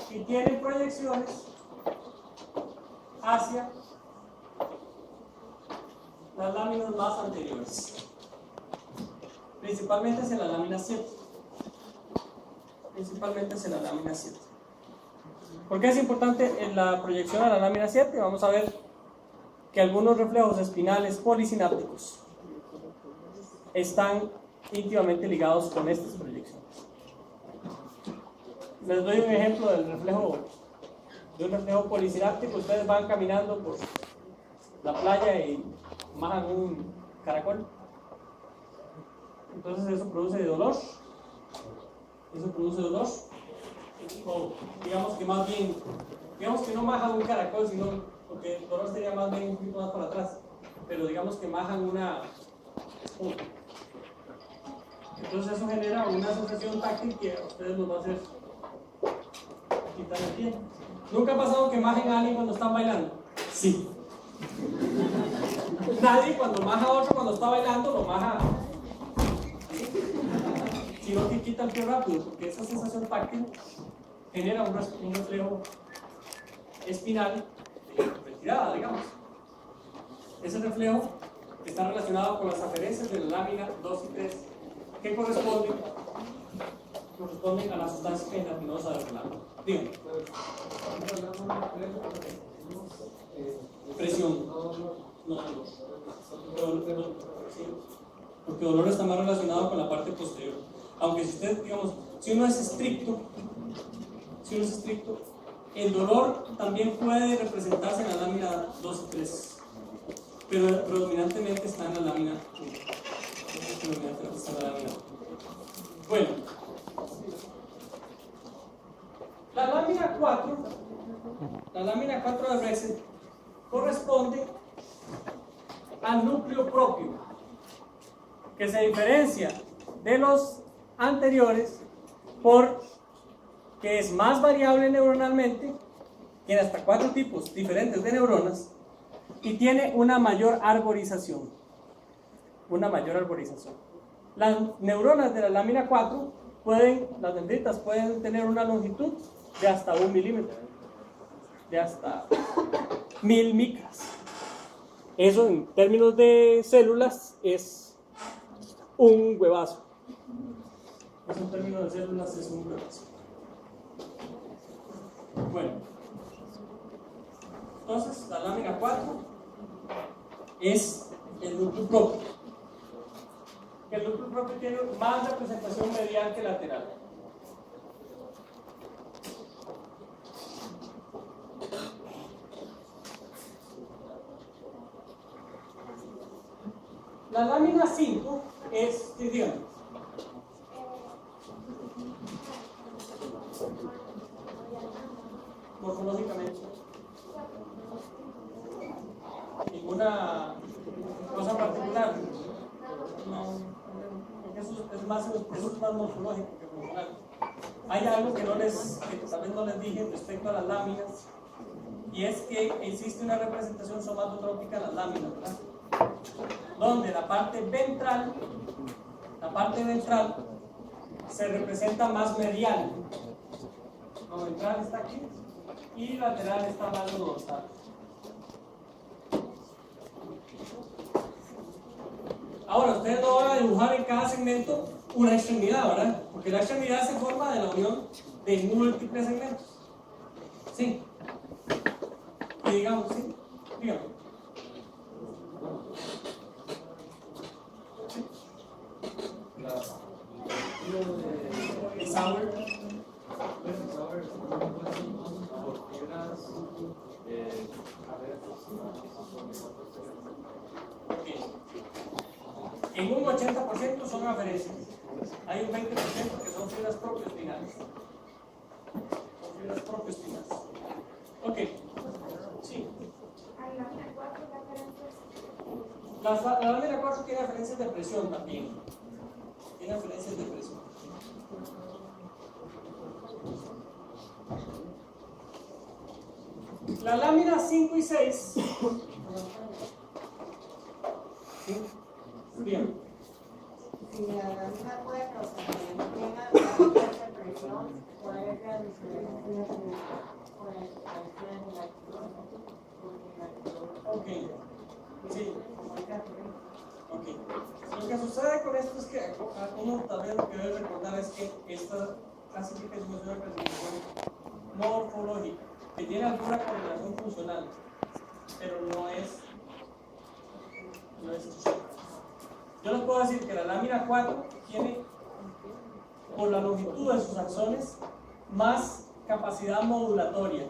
y tienen proyecciones hacia las láminas más anteriores, principalmente hacia la lámina 7. ¿Por qué es importante en la proyección a la lámina 7? Vamos a ver que algunos reflejos espinales polisinápticos están íntimamente ligados con estas proyecciones. Les doy un ejemplo de un reflejo polisináptico. Ustedes van caminando por la playa y majan un caracol. Entonces eso produce dolor. O digamos que más bien, digamos que no majan un caracol, sino porque el dolor sería más bien un poquito más para atrás, pero digamos que majan una punta. Entonces eso genera una sensación táctil que a ustedes los va a hacer quitar el pie. ¿Nunca ha pasado que majen a alguien cuando están bailando? Sí. Nadie cuando maja a otro cuando está bailando lo maja, sino que quita el pie rápido, porque esa sensación táctil genera un reflejo espinal retirada, digamos. Ese reflejo está relacionado con las aferencias de la lámina 2 y 3 que corresponden a la sustancia gelatinosa del Rolando. Díganme. Presión. No. Porque dolor está más relacionado con la parte posterior. Aunque si usted, digamos, si uno es estricto, el dolor también puede representarse en la lámina 2 y 3, pero predominantemente está en la lámina 1. Bueno, la lámina 4 de Rexed corresponde al núcleo propio, que se diferencia de los anteriores porque es más variable neuronalmente, tiene hasta 4 tipos diferentes de neuronas y tiene una mayor arborización. Las neuronas de la lámina 4 las dendritas pueden tener una longitud de hasta 1 milímetro, de hasta 1000 micras. Eso en términos de células es un huevazo. Eso en términos de células es un huevazo. Bueno, entonces la lámina 4 es el núcleo propio. El núcleo propio tiene más representación medial que lateral. La lámina 5 es, díganme, morfológicamente. más morfológico que funcional. Hay algo que tal vez no les dije respecto a las láminas, y es que existe una representación somatotrópica en las láminas, ¿verdad? Donde la parte ventral se representa más medial. Lo ventral está aquí y lateral está más lo dorsal. Ahora, ustedes no van a dibujar en cada segmento una extremidad, ¿verdad? Porque la extremidad se forma de la unión de múltiples segmentos. ¿Sí? Y digamos, ¿sí? Dígame. ¿Y Sauer? En un 80% son aferencias. Hay un 20% que son fibras propioespinales. Son fibras propioespinales. Ok. Sí. Hay lámina 4, referencias. La lámina 4 tiene referencias de presión también. Tiene referencias de presión. La lámina 5 y 6. ¿Sí? Bien. Si la lámina 4 también tiene referencias de presión, ¿cuál es la diferencia con el Ok. Sí. Ok. Lo que sucede con esto es que uno tal vez lo que debe recordar es que esta clasificación es una clasificación morfológica, que tiene alguna correlación funcional, pero no es. Yo les puedo decir que la lámina 4 tiene, por la longitud de sus axones, más capacidad modulatoria.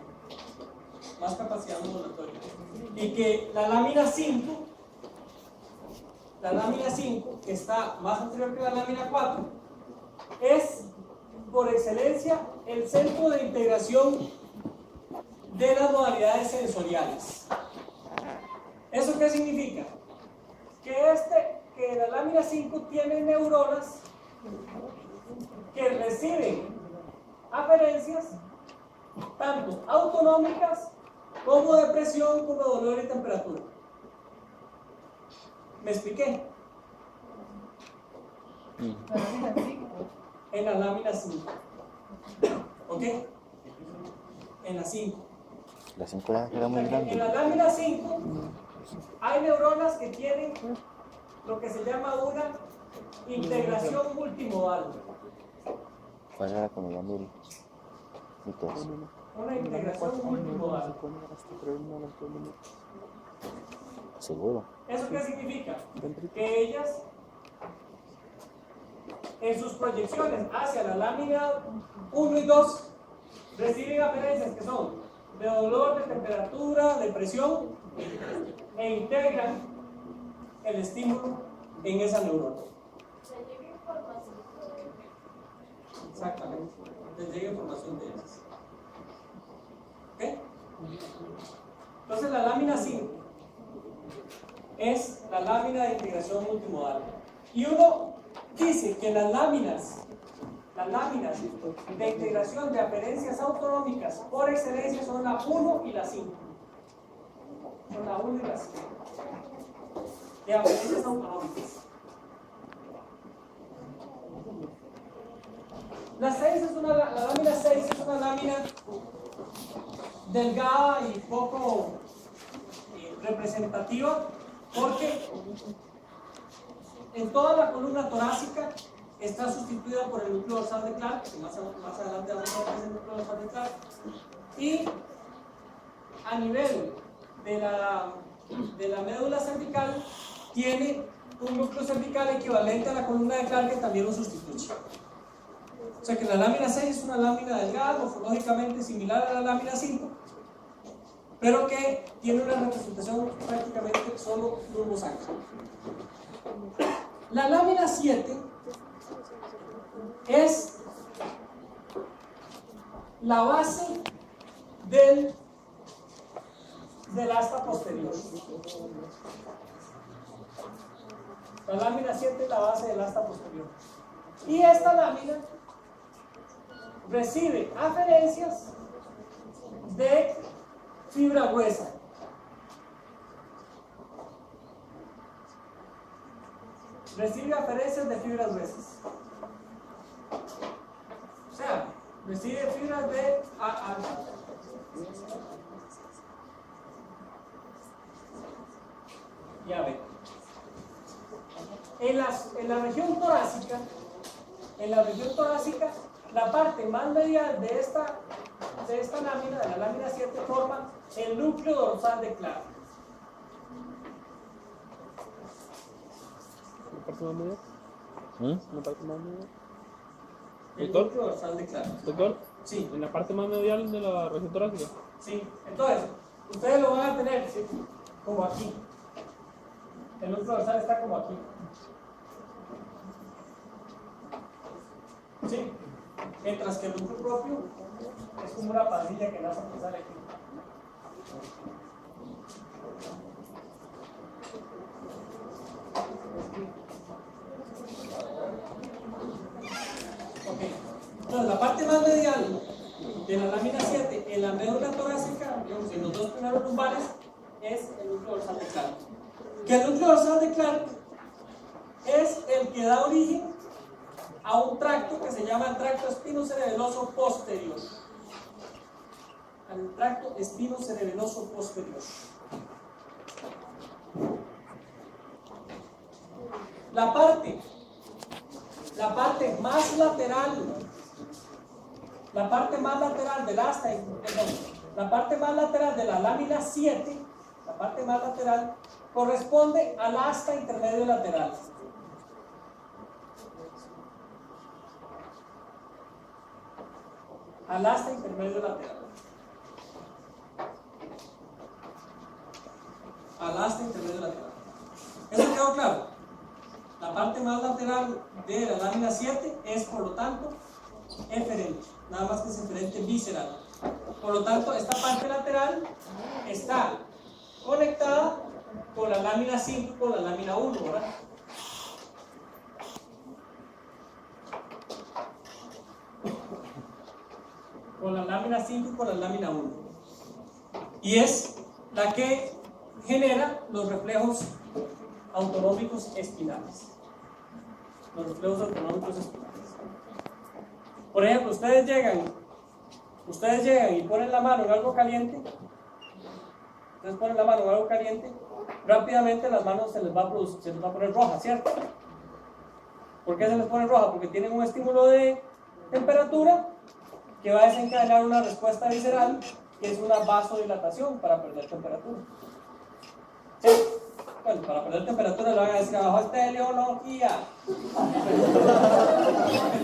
Y que la lámina 5, que está más anterior que la lámina 4, es por excelencia el centro de integración de las modalidades sensoriales. ¿Eso qué significa? Que la lámina 5 tiene neuronas que reciben aferencias tanto autonómicas como de presión, como de dolor y temperatura. ¿Me expliqué? En la lámina 5. ¿Ok? En la 5. La 5 era muy grande. En la lámina 5 hay neuronas que tienen lo que se llama una integración multimodal. ¿Cuál era como ya mil? Una integración multimodal. ¿Seguro? ¿Eso qué significa? Que ellas, en sus proyecciones hacia la lámina 1 y 2, reciben aferencias que son de dolor, de temperatura, de presión, e integran el estímulo en esa neurona. Exactamente, les llega información de esas. ¿Ok? Entonces la lámina 5 es la lámina de integración multimodal. Y uno dice que las láminas de integración de aferencias autonómicas por excelencia son la 1 y la 5. Son la 1 y la 5. De aferencias autonómicas. La lámina 6 es una lámina delgada y poco representativa, porque en toda la columna torácica está sustituida por el núcleo dorsal de Clark, que más adelante vamos a ver qué es el núcleo dorsal de Clark, y a nivel de la médula cervical tiene un núcleo cervical equivalente a la columna de Clark, que también lo sustituye. O sea que la lámina 6 es una lámina delgada, morfológicamente similar a la lámina 5, pero que tiene una representación prácticamente solo lumbosacra. La lámina 7 es la base del asta posterior. La lámina 7 es la base del asta posterior. Y esta lámina recibe aferencias de fibra gruesa. Recibe aferencias de fibras gruesas. O sea, recibe fibras de ya ven. En la región torácica, la parte más medial de esta lámina, de la lámina 7, forma el núcleo dorsal de Clark. ¿La parte más media? ¿La parte más media? El ¿Doctor? núcleo dorsal de Clark. ¿Doctor? Sí, ¿En la parte más medial de la región torácica? sí. Entonces, ustedes lo van a tener, ¿sí?, como aquí. El núcleo dorsal está como aquí. ¿Sí? Mientras que el núcleo propio es como una pandilla que nace que sale aquí. Ok. Entonces, la parte más medial de la lámina 7 en la médula torácica, digamos, en los dos primeros lumbares, es el núcleo dorsal de Clark. Que el núcleo dorsal de Clark es el que da origen a un tracto que se llama el tracto espinocerebeloso posterior. Al tracto espinocerebeloso posterior. La parte más lateral del asta, la parte más lateral de la lámina 7, la parte más lateral corresponde al asta intermedio lateral. Al asta intermedio lateral. Al asta intermedio lateral. ¿Eso quedó claro? La parte más lateral de la lámina 7 es, por lo tanto, eferente. Nada más que es eferente visceral. Por lo tanto, esta parte lateral está conectada con la lámina 5 y con la lámina 1, ¿verdad? Con la lámina 5 y con la lámina 1. Y es la que genera los reflejos autonómicos espinales. Los reflejos autonómicos espinales. Por ejemplo, ustedes llegan y ponen la mano en algo caliente. Ustedes ponen la mano en algo caliente, rápidamente las manos se les va a poner roja, ¿cierto? ¿Por qué se les pone roja? Porque tienen un estímulo de temperatura que va a desencadenar una respuesta visceral, que es una vasodilatación para perder temperatura. ¿Sí? Bueno, para perder temperatura le van a decir abajo es teleología.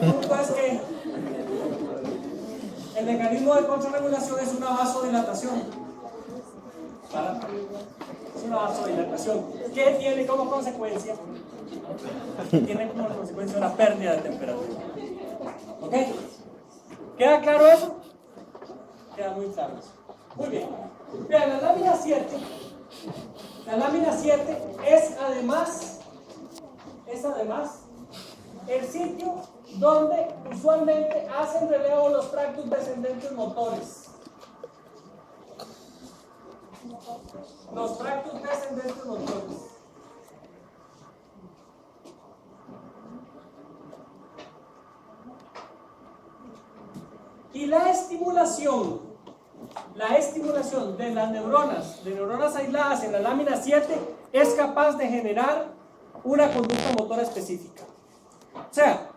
El punto es que el mecanismo de contrarregulación es una vasodilatación. Es una vasodilatación que tiene como consecuencia una pérdida de temperatura. ¿Ok? ¿Queda claro eso? Queda muy claro eso. Muy bien. Vean, la lámina 7 es además el sitio donde usualmente hacen relevo los tractos descendentes motores. Los tractos descendentes motores. Y la estimulación de las neuronas aisladas en la lámina 7 es capaz de generar una conducta motora específica. O sea,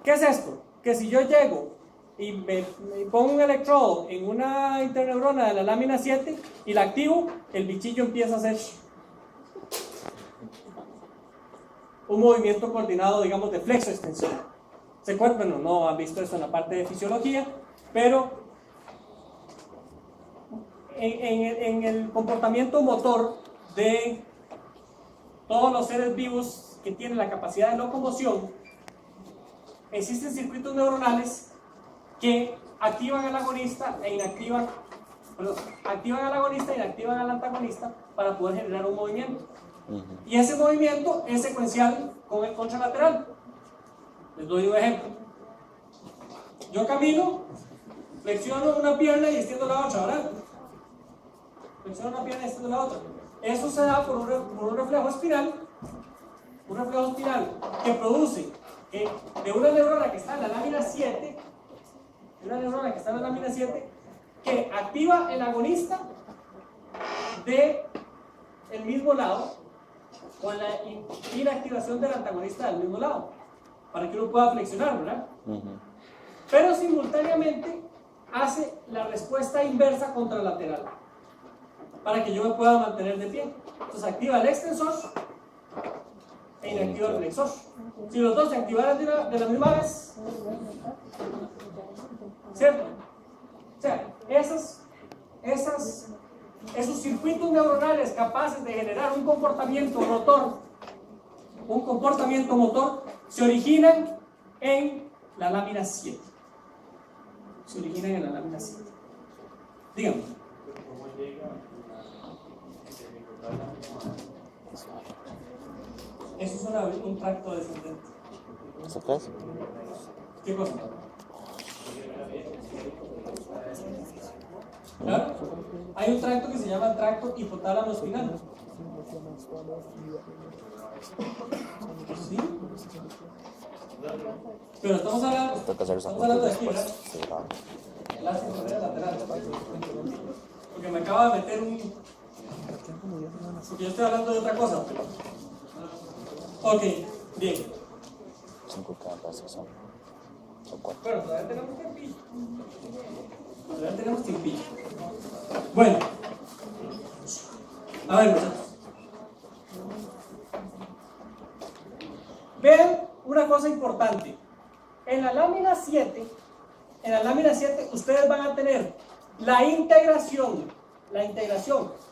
¿qué es esto? Que si yo llego y me pongo un electrodo en una interneurona de la lámina 7 y la activo, el bichillo empieza a hacer un movimiento coordinado, digamos, de flexo-extensión. Bueno, no han visto eso en la parte de fisiología, pero en el comportamiento motor de todos los seres vivos que tienen la capacidad de locomoción, existen circuitos neuronales que activan al agonista e inactivan al antagonista para poder generar un movimiento. Y ese movimiento es secuencial con el contralateral. Les doy un ejemplo. Yo camino, flexiono una pierna y extiendo la otra, ¿verdad? Flexiono una pierna y extiendo la otra. Eso se da por un reflejo espiral. Un reflejo espiral que produce de una neurona que está en la lámina 7, que activa el agonista del mismo lado, con la inactivación del antagonista del mismo lado, para que uno pueda flexionar, ¿verdad? Pero simultáneamente hace la respuesta inversa contralateral, para que yo me pueda mantener de pie. Entonces activa el extensor e inactiva el flexor. Si los dos se activaran de la misma vez, ¿cierto? O sea, esos circuitos neuronales capaces de generar un comportamiento motor, se originan en la lámina 7. Dígame. Eso es un tracto descendente. ¿Eso qué es? ¿Qué cosa? ¿Claro? Hay un tracto que se llama tracto hipotálamo espinal. ¿Sí? Pero estamos hablando de aquí, ¿verdad? El ácido lateral. Porque me acaba de meter un... Porque yo estoy hablando de otra cosa. Ok, bien. 5 cada son. O 4. Bueno, todavía tenemos tiempillo. Bueno. A ver, muchachos. Vean una cosa importante. En la lámina 7, ustedes van a tener la integración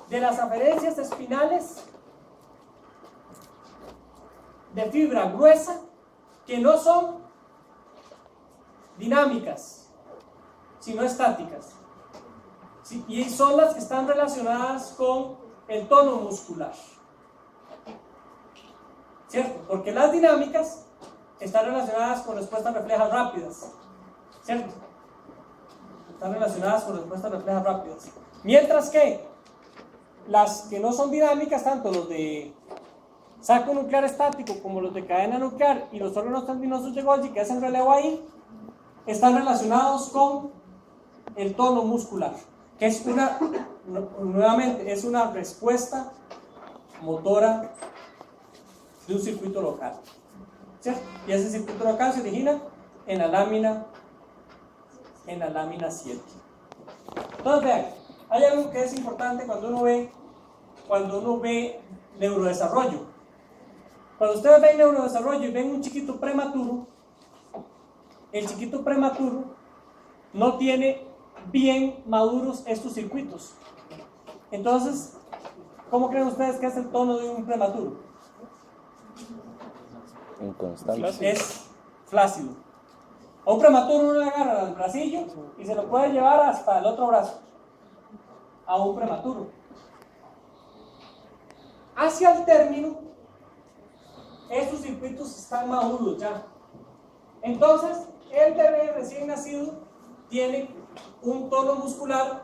de las aferencias espinales de fibra gruesa que no son dinámicas, sino estáticas. ¿Sí? Y son las que están relacionadas con el tono muscular. ¿Cierto? Porque las dinámicas están relacionadas con respuestas reflejas rápidas. ¿Cierto? Están relacionadas con respuestas reflejas rápidas. Mientras que las que no son dinámicas, tanto los de saco nuclear estático como los de cadena nuclear y los órganos tendinosos de Golgi que hacen relevo ahí, están relacionados con el tono muscular, que es nuevamente es una respuesta motora de un circuito local, ¿cierto? Y ese circuito local se origina en la lámina 7. Entonces vean, hay algo que es importante cuando uno ve neurodesarrollo. Cuando ustedes ven neurodesarrollo y ven un chiquito prematuro, el chiquito prematuro no tiene bien maduros estos circuitos. Entonces, ¿cómo creen ustedes que es el tono de un prematuro? Inconstante. Es flácido. A un prematuro uno le agarra el bracillo y se lo puede llevar hasta el otro brazo. A un prematuro. Hacia el término, estos circuitos están maduros ya. Entonces, el bebé recién nacido tiene un tono muscular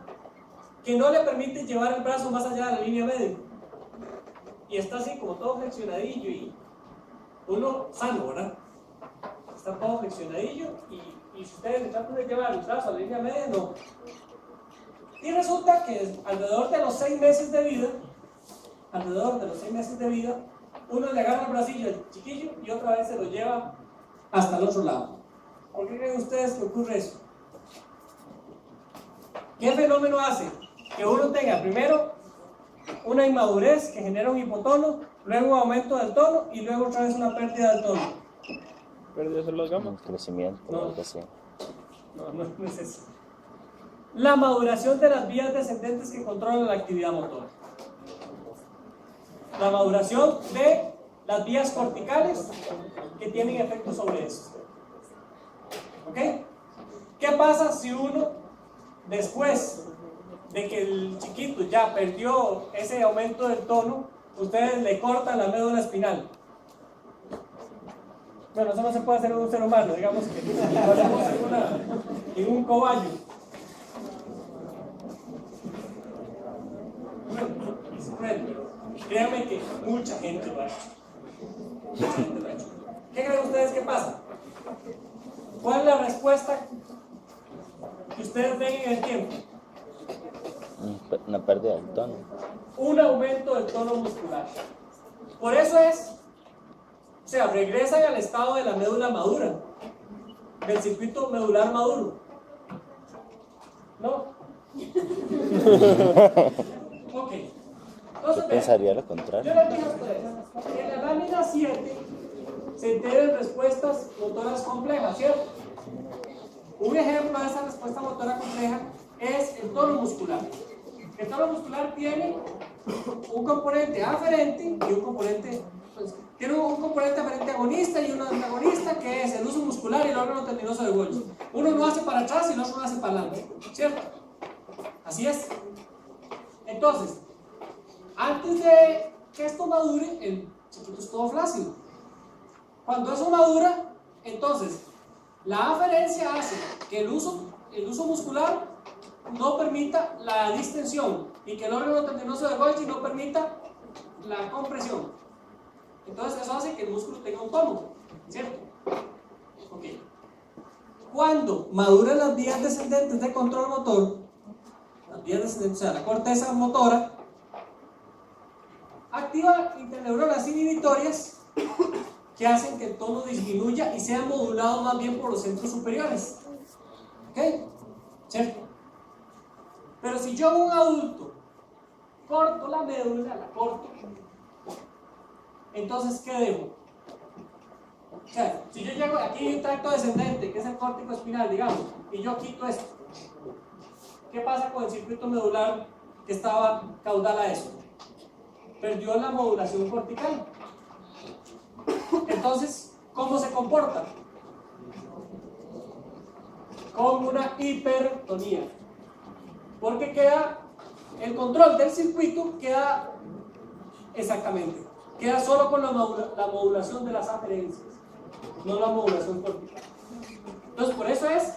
que no le permite llevar el brazo más allá de la línea media. Y está así como todo flexionadillo y uno sano, ¿verdad? Está todo flexionadillo y si ustedes le tratan de llevar el brazo a la línea media, no. Y resulta que alrededor de los 6 meses de vida, uno le agarra el bracillo al chiquillo y otra vez se lo lleva hasta el otro lado. ¿Por qué creen ustedes que ocurre eso? ¿Qué fenómeno hace? Que uno tenga primero una inmadurez que genera un hipotono, luego un aumento del tono y luego otra vez una pérdida del tono. ¿Pérdida de los Un gamas? crecimiento, No. algo así. No es eso. La maduración de las vías descendentes que controlan la actividad motora. La maduración de las vías corticales que tienen efecto sobre eso. ¿Ok? ¿Qué pasa si uno, después de que el chiquito ya perdió ese aumento del tono, ustedes le cortan la médula espinal? Bueno, eso no se puede hacer en un ser humano, digamos que lo hacemos en un cobayo. Créanme que mucha gente lo ha hecho. Mucha gente lo ha hecho. ¿Qué creen ustedes que pasa? ¿Cuál es la respuesta que ustedes ven en el tiempo? Una pérdida del tono. Un aumento del tono muscular. Por eso es, o sea, regresan al estado de la médula madura, del circuito medular maduro. ¿No? Ok. Entonces, Yo pensaría lo contrario. yo les dije a ustedes, en la lámina 7 se integran respuestas motoras complejas, ¿cierto? Un ejemplo de esa respuesta motora compleja es el tono muscular. El tono muscular tiene un componente aferente y un componente, tiene un componente aferente agonista y uno antagonista, que es el uso muscular y el órgano tendinoso de Golgi. Uno lo hace para atrás y el otro lo hace para adelante, ¿cierto? Así es. Entonces, antes de que esto madure, el circuito es todo flácido. Cuando eso madura, entonces la aferencia hace que el uso muscular no permita la distensión y que el órgano tendinoso de Golgi no permita la compresión. Entonces eso hace que el músculo tenga un tono, ¿cierto? Ok. Cuando maduran las vías descendentes de control motor, las vías descendentes, o sea, la corteza motora, activa interneuronas inhibitorias que hacen que el tono disminuya y sea modulado más bien por los centros superiores. ¿Ok? ¿Cierto? Pero si yo, un adulto, corto la médula, la corto, entonces, ¿qué dejo? O sea, si yo llego aquí hay un tracto descendente, que es el córtico espinal, digamos, y yo quito esto, ¿qué pasa con el circuito medular que estaba caudal a eso? Perdió la modulación cortical. Entonces, ¿cómo se comporta? Con una hipertonía. Porque queda, el control del circuito queda exactamente, queda solo con la modulación de las aferencias, no la modulación cortical. Entonces, por eso es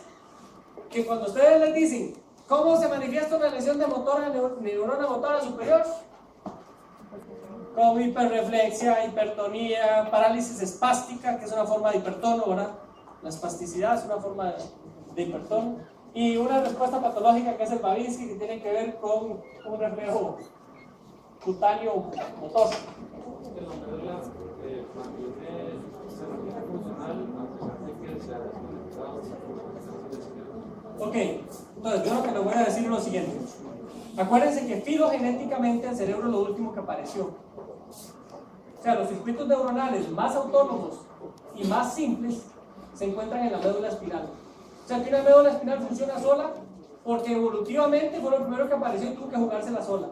que cuando ustedes les dicen cómo se manifiesta una lesión de neurona motora superior, como hiperreflexia, hipertonía, parálisis espástica, que es una forma de hipertono, ¿verdad? La espasticidad es una forma de hipertono, y una respuesta patológica que es el Babinski, que tiene que ver con un reflejo cutáneo motor. Ok, entonces yo lo que les voy a decir es lo siguiente. Acuérdense que filogenéticamente el cerebro es lo último que apareció. O sea, los circuitos neuronales más autónomos y más simples se encuentran en la médula espinal. O sea, que una médula espinal funciona sola porque evolutivamente fue lo primero que apareció y tuvo que jugársela sola.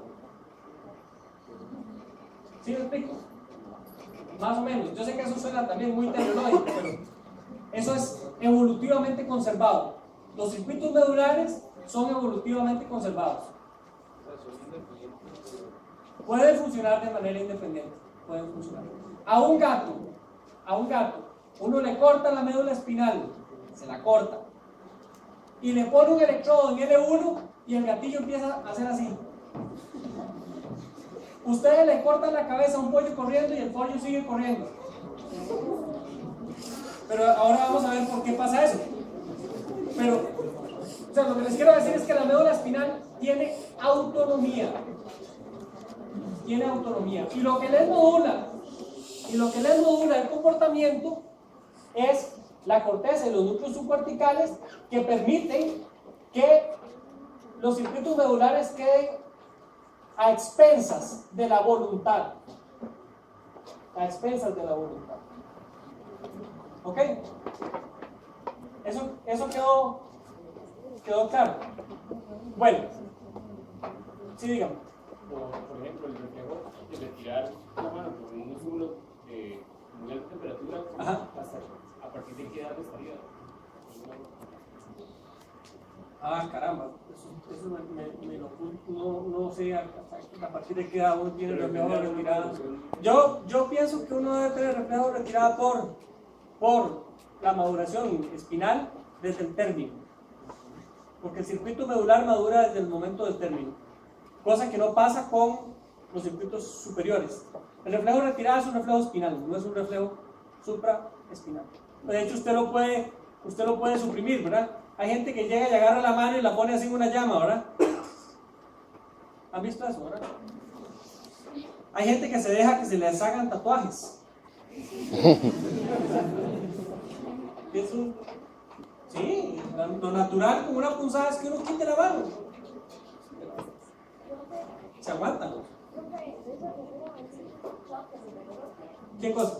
¿Sí me explico? Más o menos. Yo sé que eso suena también muy tecnológico, pero eso es evolutivamente conservado. Los circuitos medulares son evolutivamente conservados. Pueden funcionar de manera independiente. Pueden funcionar. A un gato, uno le corta la médula espinal, se la corta, y le pone un electrodo en L1 y el gatillo empieza a hacer así. Ustedes le cortan la cabeza a un pollo corriendo y el pollo sigue corriendo. Pero ahora vamos a ver por qué pasa eso. Pero, o sea, lo que les quiero decir es que la médula espinal tiene autonomía. Tiene autonomía. Y lo que les modula el comportamiento es la corteza y los núcleos subcorticales, que permiten que los circuitos medulares queden a expensas de la voluntad. A expensas de la voluntad. ¿Ok? Eso quedó claro. Bueno, sí, dígame. Por ejemplo, el reflejo de retirar la mano con un estímulo de muy alta temperatura, hasta a partir de qué edad estaría. Ah, caramba, eso me lo no sé a partir de qué edad tiene el reflejo de retirada. Yo pienso que uno debe tener reflejo de retirada por por la maduración espinal desde el término. Porque el circuito medular madura desde el momento del término. Cosa que no pasa con los circuitos superiores. El reflejo de retirada es un reflejo espinal, no es un reflejo supraespinal. De hecho, usted lo puede suprimir, ¿verdad? Hay gente que llega y agarra la mano y la pone así en una llama, ¿verdad? ¿Han visto eso, verdad? Hay gente que se deja que se les hagan tatuajes. Sí, lo natural como una punzada es que uno quite la mano. Se aguanta. ¿Qué cosa?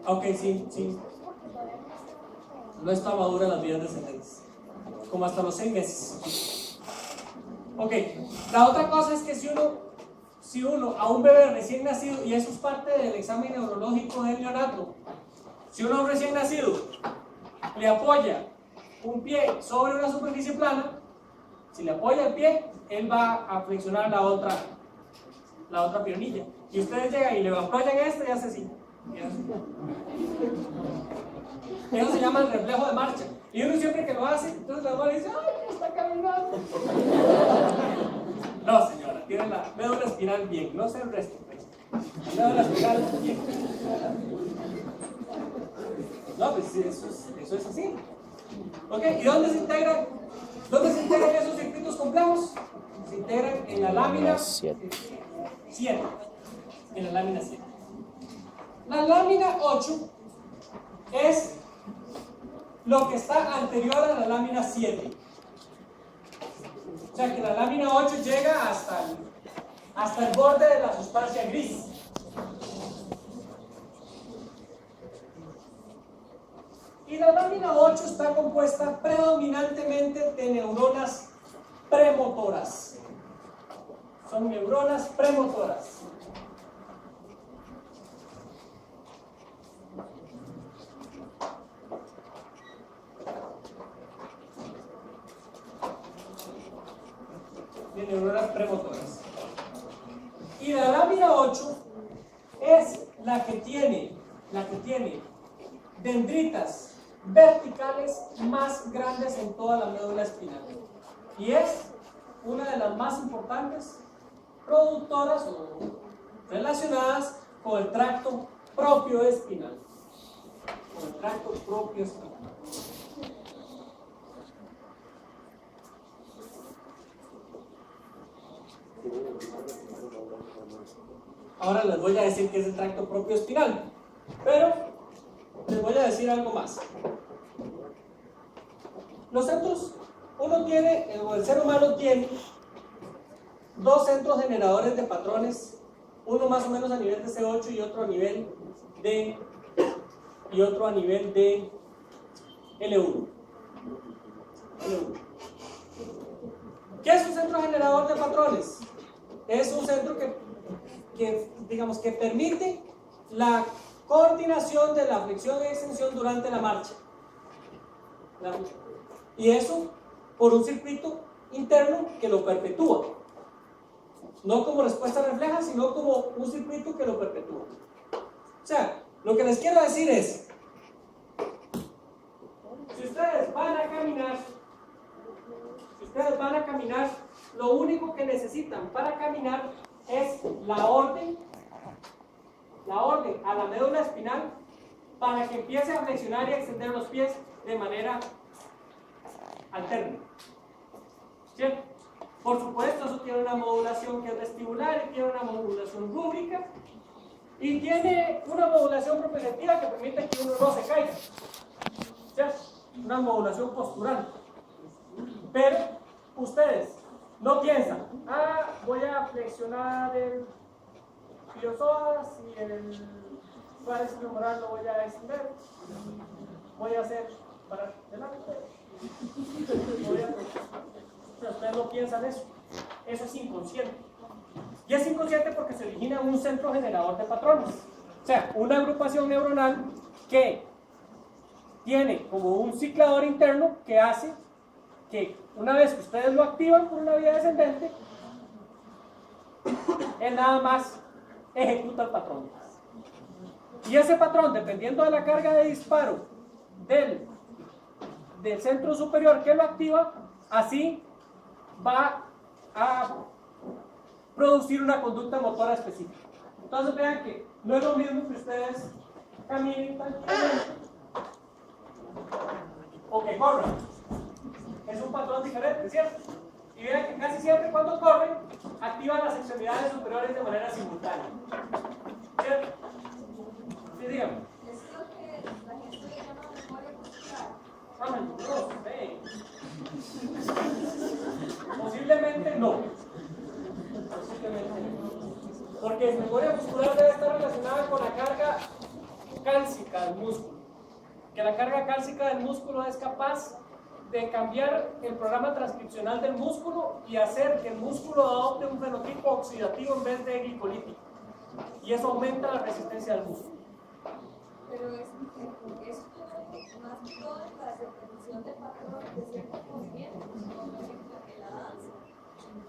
Ok, sí. No está madura las vías descendentes. Como hasta los 6 meses. Ok, la otra cosa es que si uno a un bebé recién nacido, y eso es parte del examen neurológico del neonato, si uno a un recién nacido le apoya un pie sobre una superficie plana, si le apoya el pie, él va a flexionar la otra piernilla. Y ustedes llegan y le apoyan esta y hace así. Eso se llama el reflejo de marcha. Y uno siempre que lo hace, entonces la mamá dice, ¡ay, está caminando! No, señora, tiene la médula espinal bien, no sé el resto. La médula espinal bien. No, pues eso es así. ¿Ok? ¿Y dónde se integran esos circuitos complejos? Se integran en la lámina 7. En la lámina 7. La lámina 8 es lo que está anterior a la lámina 7. O sea que la lámina 8 llega hasta el borde de la sustancia gris. Y la lámina 8 está compuesta predominantemente de neuronas premotoras. Son neuronas premotoras. De neuronas premotoras. Y la lámina 8 es la que tiene dendritas verticales más grandes en toda la médula espinal. Y es una de las más importantes productoras o relacionadas con el tracto propio espinal. Con el tracto propio espinal. Ahora les voy a decir qué es el tracto propio espinal, pero les voy a decir algo más. Los centros, el ser humano tiene dos centros generadores de patrones, uno más o menos a nivel de C8 y otro a nivel de L1. ¿Qué es un centro generador de patrones? Es un centro que permite la coordinación de la flexión y extensión durante la marcha. Y eso por un circuito interno que lo perpetúa. No como respuesta refleja, sino como un circuito que lo perpetúa. O sea, lo que les quiero decir es, si ustedes van a caminar, lo único que necesitan para caminar es la orden a la médula espinal para que empiece a flexionar y a extender los pies de manera alterna. ¿Cierto? Por supuesto, eso tiene una modulación que es vestibular y tiene una modulación rúbrica y tiene una modulación propioceptiva que permite que uno no se caiga. ¿Cierto? Una modulación postural. Pero ustedes no piensan, voy a flexionar el psoas y el cuádriceps femoral lo voy a extender, voy a hacer para adelante. Pero ustedes no piensan eso es inconsciente. Y es inconsciente porque se origina un centro generador de patrones. O sea, una agrupación neuronal que tiene como un ciclador interno que hace que una vez que ustedes lo activan por una vía descendente, él nada más ejecuta el patrón. Y ese patrón, dependiendo de la carga de disparo del centro superior que lo activa, así va a producir una conducta motora específica. Entonces vean que no es lo mismo que ustedes caminen tranquilamente o que corran. Es un patrón diferente, ¿cierto? Y vean que casi siempre cuando corren, activan las extremidades superiores de manera simultánea. ¿Cierto? Sí, dígame. Es lo que la gente le llama memoria muscular. Ay, Dios, posiblemente no. Posiblemente no. Porque la memoria muscular debe estar relacionada con la carga cálcica del músculo. Que la carga cálcica del músculo es capaz de cambiar el programa transcripcional del músculo y hacer que el músculo adopte un fenotipo oxidativo en vez de glicolítico. Y eso aumenta la resistencia del músculo. Pero es más que todo en la repetición de patrones de ciertos movimientos, como por ejemplo en la danza.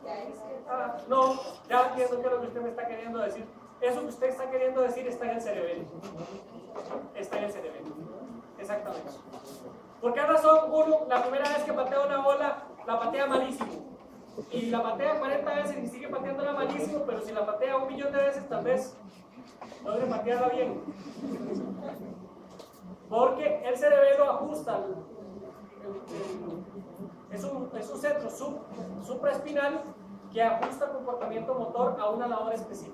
Que hay cierta... No, ya entiendo qué es lo que usted me está queriendo decir. Eso que usted está queriendo decir está en el cerebelo. Está en el cerebelo. Exactamente. ¿Por qué razón uno, la primera vez que patea una bola, la patea malísimo? Y la patea 40 veces y sigue pateándola malísimo, pero si la patea 1.000.000 de veces, tal vez logre patearla bien. Porque el cerebelo ajusta, es un centro supraespinal que ajusta el comportamiento motor a una labor específica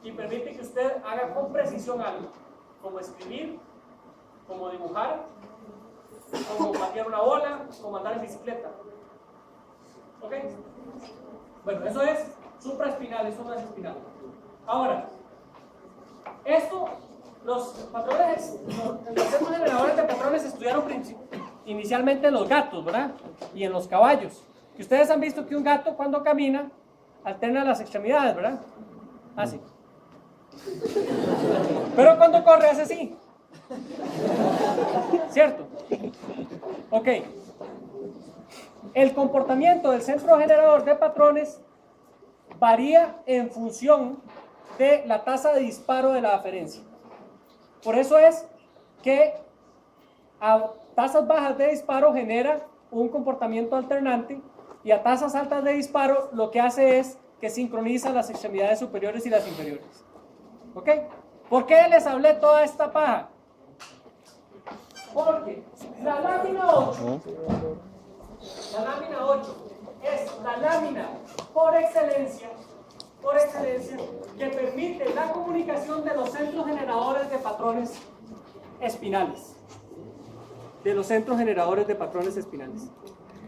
y permite que usted haga con precisión algo, como escribir, como dibujar, como patear una bola, como andar en bicicleta. ¿Ok? Bueno, eso es supraespinal, eso no es espinal. Ahora, esto, los centros generadores de patrones estudiaron inicialmente en los gatos, ¿verdad? Y en los caballos. Que ustedes han visto que un gato cuando camina alterna las extremidades, ¿verdad? Así. Pero cuando corre hace así. ¿Cierto? Ok. El comportamiento del centro generador de patrones varía en función de la tasa de disparo de la aferencia. Por eso es que a tasas bajas de disparo genera un comportamiento alternante y a tasas altas de disparo lo que hace es que sincroniza las extremidades superiores y las inferiores. ¿Ok? ¿Por qué les hablé toda esta paja? Porque la lámina 8 es la lámina por excelencia que permite la comunicación de los centros generadores de patrones espinales.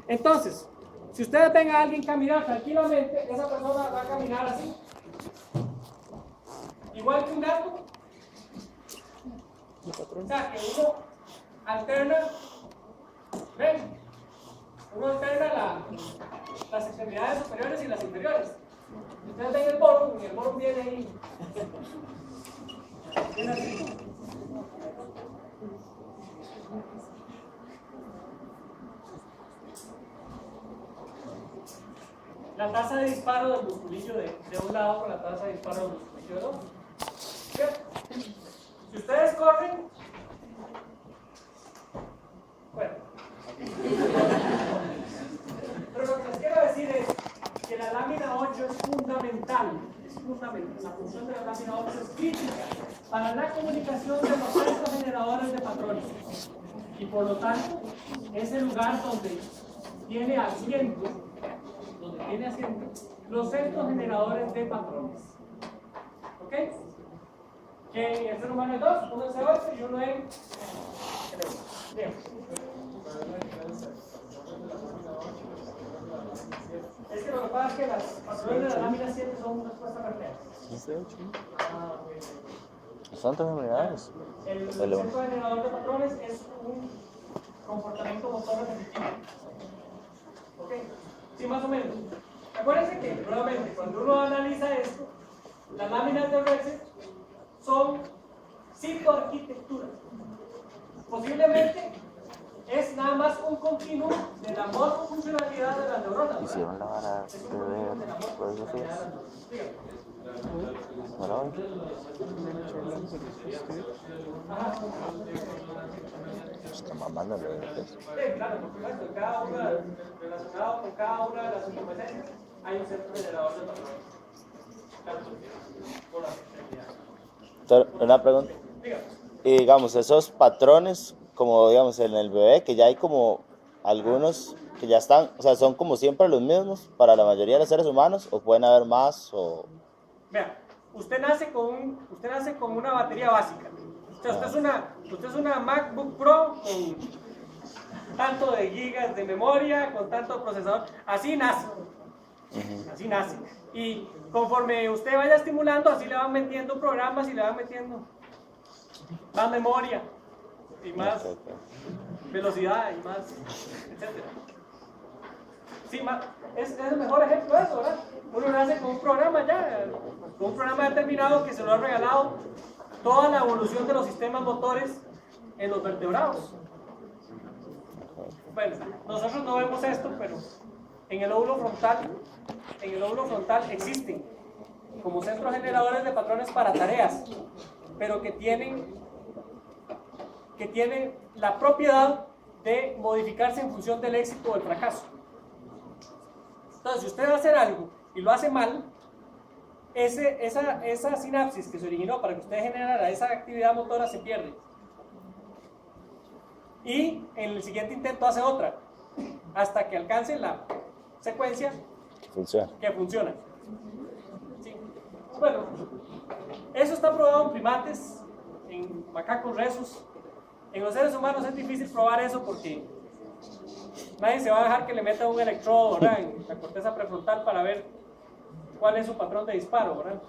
Entonces, si ustedes ven a alguien caminar tranquilamente, esa persona va a caminar así. Igual que un gato. O sea, que uno alterna, ¿ven? Uno alterna las extremidades superiores y las inferiores. Ustedes ven el boro, y el boro viene ahí. Viene así. La tasa de disparo del musculillo de un lado con la tasa de disparo del musculillo del otro. ¿Cierto? Si ustedes corren, bueno, pero lo que les quiero decir es que la lámina 8 es fundamental, la función de la lámina 8 es crítica para la comunicación de los centros generadores de patrones y por lo tanto es el lugar donde tiene asiento los centros generadores de patrones. ¿Ok? Que en el ser humano hay dos, uno en C8 y uno en L1. Bien. Es que lo que pasa es que las patrones de la lámina 7 son una respuesta perfecta. ¿Cuántas unidades? El centro generador de patrones es un comportamiento motor repetitivo. ¿Ok? Sí, más o menos. Acuérdense que, nuevamente, cuando uno analiza esto, las láminas de Rexet son psicoarquitectura. Posiblemente es nada más un continuo de la morfofuncionalidad de las neuronas. Hicieron la vara Es un de continuo ver de la filosofías. Dígame. ¿No la oí? Está mamando lo de eso. Sí, claro, por supuesto, relacionado con cada una de las inflorescencias hay un centro generador de patrones. Claro, por la sensibilidad. Una pregunta. Dígame. Y digamos, esos patrones, como digamos en el bebé, que ya hay como algunos que ya están, o sea, son como siempre los mismos para la mayoría de los seres humanos, o pueden haber más, o... Vea, usted nace con una batería básica. O sea, usted es una MacBook Pro con tanto de gigas de memoria, con tanto procesador. Así nace. Así nace. Y conforme usted vaya estimulando, así le van metiendo programas y le van metiendo más memoria y más velocidad y más, etcétera. Sí, es el mejor ejemplo de eso, ¿verdad? Uno nace con un programa ya, con un programa determinado que se lo ha regalado toda la evolución de los sistemas motores en los vertebrados. Bueno, nosotros no vemos esto, pero en el lóbulo frontal existen como centros generadores de patrones para tareas, pero que tienen la propiedad de modificarse en función del éxito o el fracaso. Entonces, si usted va a hacer algo y lo hace mal, esa sinapsis que se originó para que usted generara esa actividad motora se pierde. Y en el siguiente intento hace otra, hasta que alcance la secuencia que funciona. ¿Sí? Bueno, eso está probado en primates, en macacos rezos. En los seres humanos es difícil probar eso porque nadie se va a dejar que le meta un electrodo, ¿verdad?, en la corteza prefrontal para ver cuál es su patrón de disparo, ¿verdad?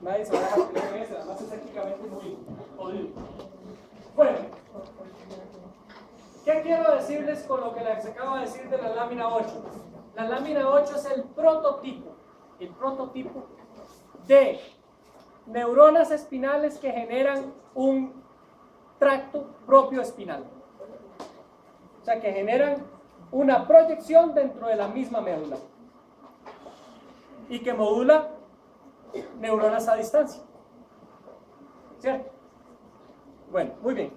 Nadie se va a dejar que le hagan eso, además es técnicamente muy jodido. Bueno, ¿qué quiero decirles con lo que les acabo de decir de la lámina 8? La lámina 8 es el prototipo de neuronas espinales que generan un tracto propio espinal. O sea, que generan una proyección dentro de la misma médula y que modula neuronas a distancia. ¿Cierto? Bueno, muy bien.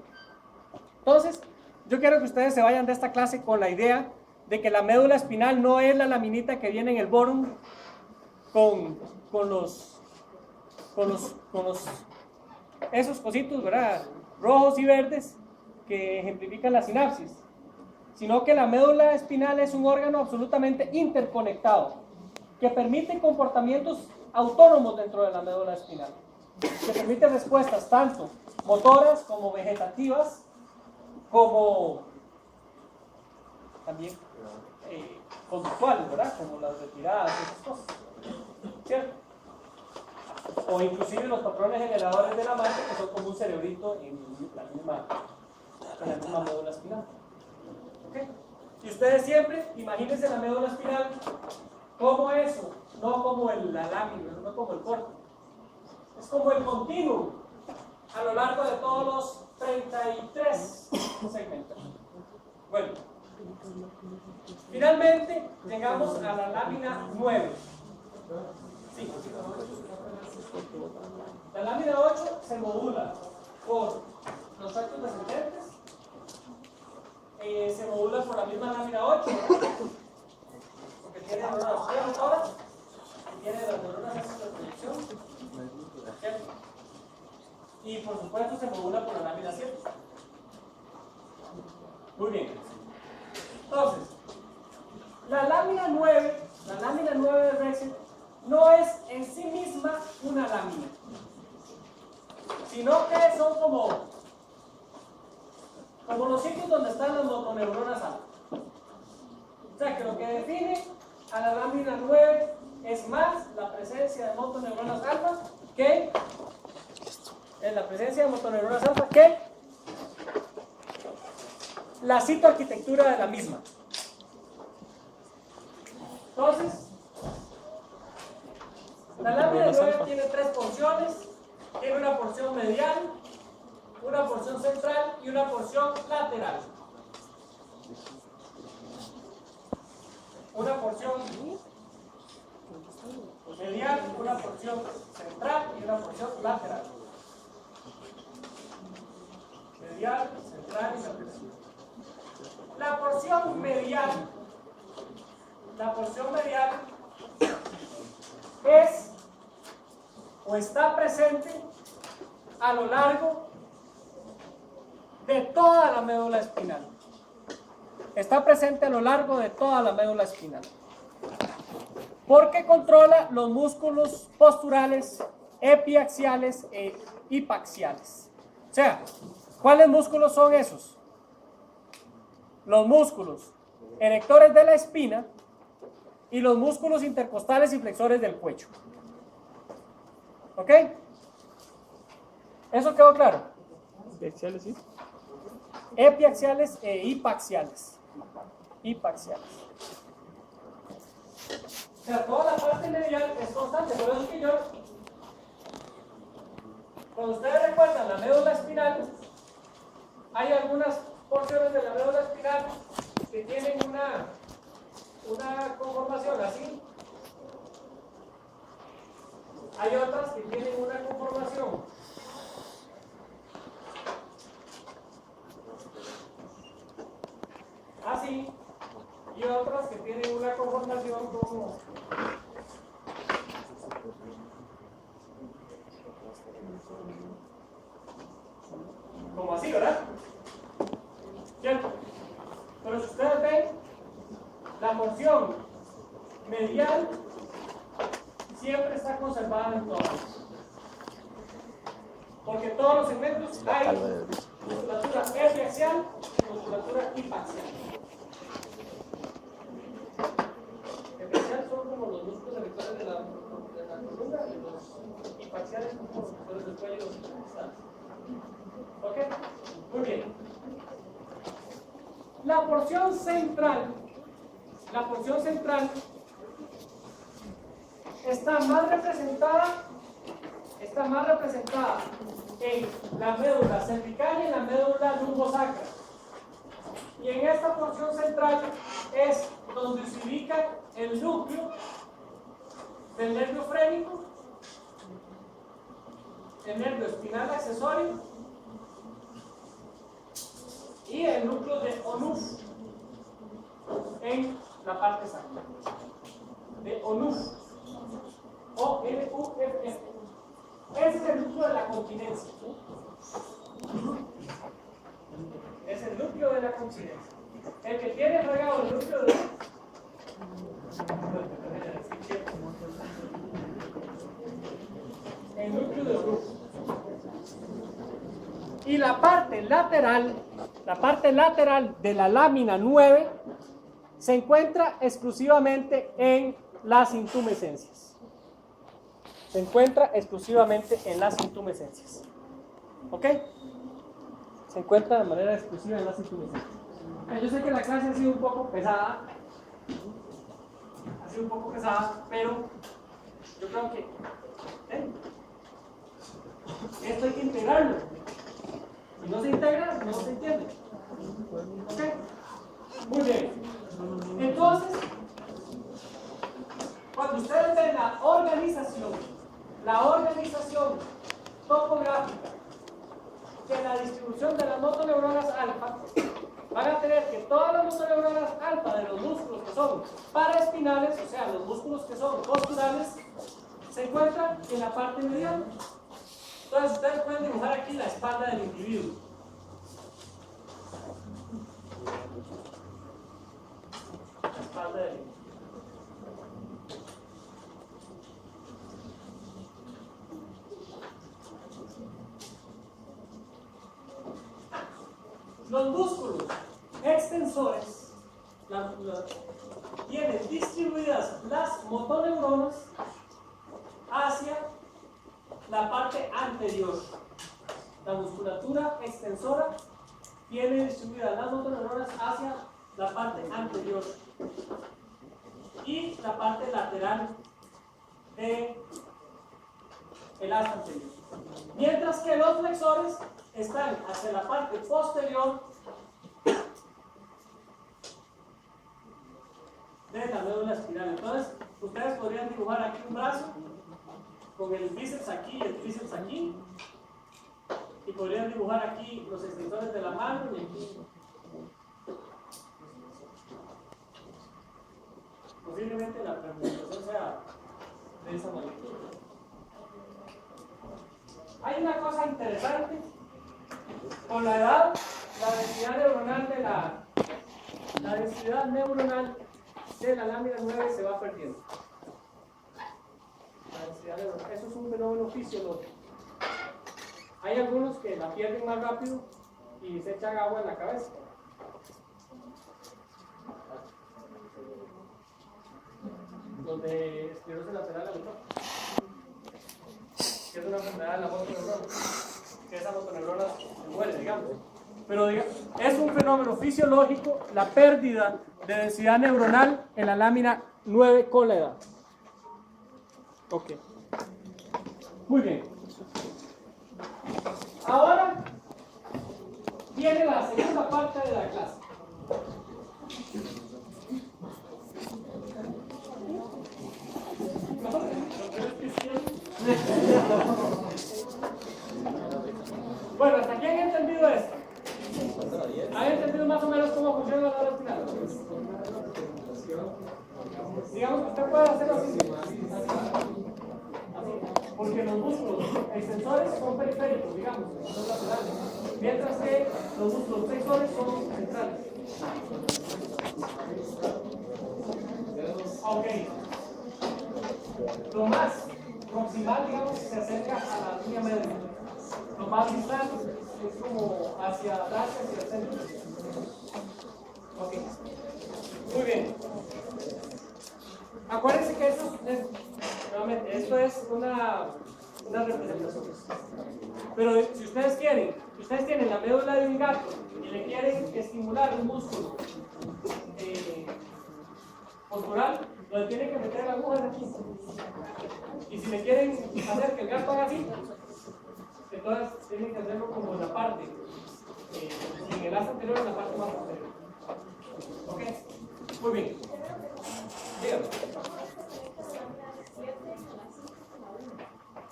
Entonces, yo quiero que ustedes se vayan de esta clase con la idea de que la médula espinal no es la laminita que viene en el borum con esos cositos, ¿verdad?, rojos y verdes que ejemplifican la sinapsis, sino que la médula espinal es un órgano absolutamente interconectado que permite comportamientos autónomos dentro de la médula espinal, que permite respuestas tanto motoras como vegetativas, como también conductuales, ¿verdad?, como las retiradas y esas cosas, ¿cierto? O inclusive los patrones generadores de la mente, que son como un cerebrito en la misma médula espinal. ¿Okay? Y ustedes siempre imagínense la médula espinal como eso, no como la lámina, no como el corte. Es como el continuum a lo largo de todos los 33 segmentos. Bueno, finalmente llegamos a la lámina 9. Sí. La lámina 8 se modula por los tractos descendentes, se modula por la misma lámina 8, porque tiene neuronas premotoras y tiene las neuronas de proyección, y por supuesto se modula por la lámina 7. Muy bien. Entonces, la lámina 9 de Rexel no es en sí misma una lámina, sino que son como los sitios donde están las motoneuronas alfa. O sea que lo que define a la lámina 9 es más la presencia de motoneuronas alfa que la citoarquitectura de la misma. Entonces, la lámina 9 tiene tres porciones. Tiene una porción medial, una porción central y una porción lateral. Una porción medial, una porción central y una porción lateral. Medial, central y lateral. La porción medial es o está presente a lo largo de toda la médula espinal. Está presente a lo largo de toda la médula espinal. Porque controla los músculos posturales, epiaxiales e hipaxiales. O sea, ¿cuáles músculos son esos? Los músculos erectores de la espina y los músculos intercostales y flexores del cuello. ¿Ok? ¿Eso quedó claro? Axiales, sí. Epiaxiales e hipaxiales. Hipaxiales. O sea, toda la parte medial es constante. Por eso es que yo, cuando ustedes recuerdan la médula espinal, hay algunas porciones de la médula espinal que tienen una conformación así. Hay otras que tienen una conformación así, y otras que tienen una conformación como así, ¿verdad? ¿Cierto? Pero si ustedes ven, la porción medial siempre está conservada en todas. Porque todos los segmentos hay musculatura epiaxial y musculatura hipaxial. Epiaxial son como los músculos erectores de la columna y los hipaxiales son como los músculos del cuello y los intercostales. ¿Ok? Muy bien. La porción central está más representada en la médula cervical y en la médula lumbosacra. Y en esta porción central es donde se ubica el núcleo del nervio frénico, el nervio espinal accesorio y el núcleo de Onuf en la parte sacra. De Onuf. O-N-U-F-F. Ese es el núcleo de la continencia. Es el núcleo de la continencia. El que tiene regado el núcleo de... El núcleo de Onuf. Y la parte lateral de la lámina 9 se encuentra exclusivamente en las intumescencias. Se encuentra exclusivamente en las intumescencias. ¿Ok? Se encuentra de manera exclusiva en las intumescencias. Yo sé que la clase ha sido un poco pesada. Pero yo creo que esto hay que integrarlo. Si no se integra, no se entiende. ¿Ok? Muy bien. Entonces, cuando ustedes ven la organización topográfica de la distribución de las motoneuronas alfa, van a tener que todas las motoneuronas alfa de los músculos que son paraespinales, o sea, los músculos que son posturales, se encuentran en la parte medial. Entonces, ustedes pueden dibujar aquí la espalda del individuo. La espalda del individuo. Los músculos extensores tienen distribuidas las motoneuronas hacia la parte anterior. La musculatura extensora tiene distribuidas las motoneuronas hacia la parte anterior y la parte lateral del asta anterior. Mientras que los flexores están hacia la parte posterior de la médula espinal. Entonces, ustedes podrían dibujar aquí un brazo con el bíceps aquí y el tríceps aquí, y podrían dibujar aquí los extensores de la mano y aquí. Posiblemente la representación sea de esa manera. Hay una cosa interesante: con la edad, la densidad neuronal de la lámina 9 se va perdiendo. La densidad neuronal, eso es un fenómeno fisiológico. Hay algunos que la pierden más rápido y se echan agua en la cabeza. Los de esclerosis lateral amiotrófica, que es una enfermedad de la motoneurona, que esa motoneurona se muere, digamos. Pero es un fenómeno fisiológico la pérdida de densidad neuronal en la lámina 9 con la edad. Ok. Muy bien. Ahora viene la segunda parte de la clase. Bueno, ¿hasta aquí han entendido esto? ¿Han entendido más o menos cómo funciona la hora final? Digamos que usted puede hacerlo así. Porque los músculos extensores son periféricos, digamos, son laterales, mientras que los músculos flexores son centrales. Ok. Lo más proximal, digamos, se acerca a la línea media. Lo más distante es como hacia atrás, hacia el centro. Ok. Muy bien. Acuérdense que nuevamente, esto es una representación. Pero si ustedes tienen la médula de un gato y le quieren estimular un músculo postural, lo tienen que meter la aguja aquí. Y si le quieren hacer que el gato haga así, entonces tienen que hacerlo como en la parte, en el asa anterior, en la parte más posterior. ¿Ok? Muy bien. Dígame.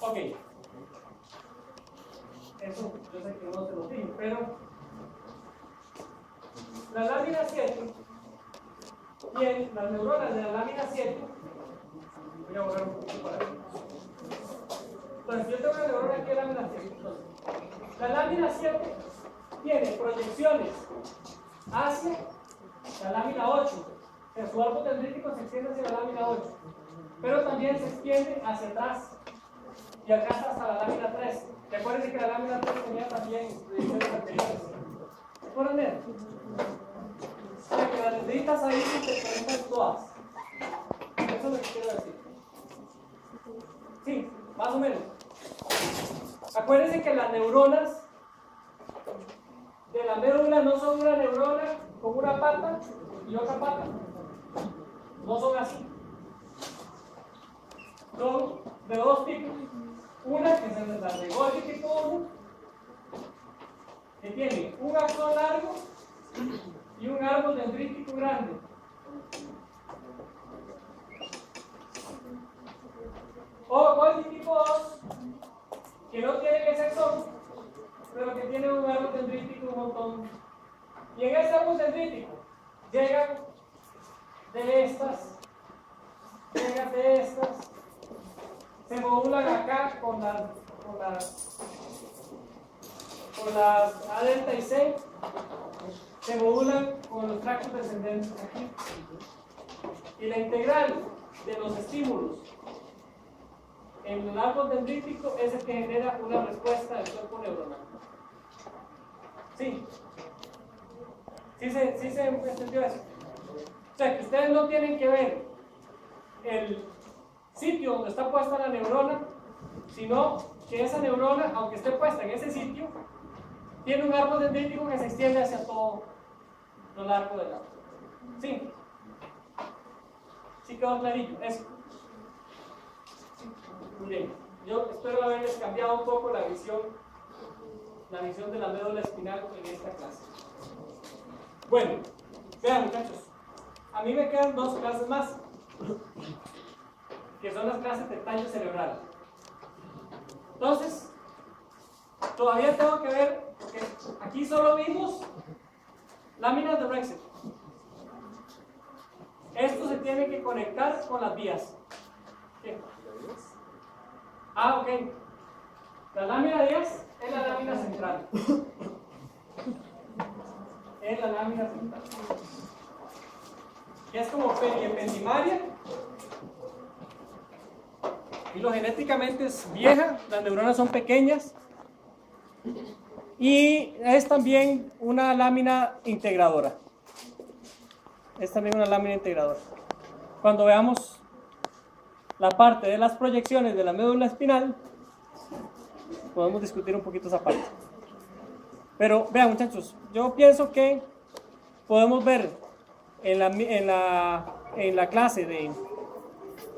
Ok. Eso yo sé que no se lo dije, pero la lámina 7 y las neuronas de la lámina 7, voy a borrar un poquito para aquí. Entonces, yo tengo una neurona aquí en la lámina 7. La lámina 7 tiene proyecciones hacia la lámina 8. Su arco dendrítico se extiende hacia la lámina 8, pero también se extiende hacia atrás y acá hasta la lámina 3. Recuerden que la lámina 3 tenía también proyecciones anteriores. ¿Se pueden ver? O sea, que las dendritas ahí se interconectan todas. Eso es lo que quiero decir. Sí, más o menos. Acuérdense que las neuronas de la médula no son una neurona con una pata y otra pata. No son así. Son de dos tipos. Una que es la de Golgi tipo 1, que tiene un axón largo y un árbol dendrítico grande. O Golgi tipo 2, que no tiene ese axón, pero que tiene un árbol dendrítico un montón. Y en ese árbol dendrítico llegan de estas, se modulan acá con las A delta y C, se modulan con los tractos descendentes aquí. Y la integral de los estímulos en el árbol dendrítico es el que genera una respuesta del cuerpo neuronal. ¿Sí? ¿Sí se entendió eso? O sea, que ustedes no tienen que ver el sitio donde está puesta la neurona, sino que esa neurona, aunque esté puesta en ese sitio, tiene un árbol dendrítico que se extiende hacia todo lo largo del árbol. ¿Sí? ¿Sí quedó clarillo? Eso. Muy bien. Yo espero haberles cambiado un poco la visión la visión de la médula espinal en esta clase. Bueno, vean muchachos, a mí me quedan 2 clases más, que son las clases de tallo cerebral. Entonces, todavía tengo que ver, porque aquí solo vimos láminas de Rexel. Esto se tiene que conectar con las vías. ¿Qué? Ah, ok. La lámina 10 es la lámina central. Es la lámina central. Que es como peripendimaria. Filogenéticamente es vieja, las neuronas son pequeñas. Y es también una lámina integradora. Es también una lámina integradora. Cuando veamos la parte de las proyecciones de la médula espinal, podemos discutir un poquito esa parte. Pero vean muchachos, yo pienso que podemos ver en la clase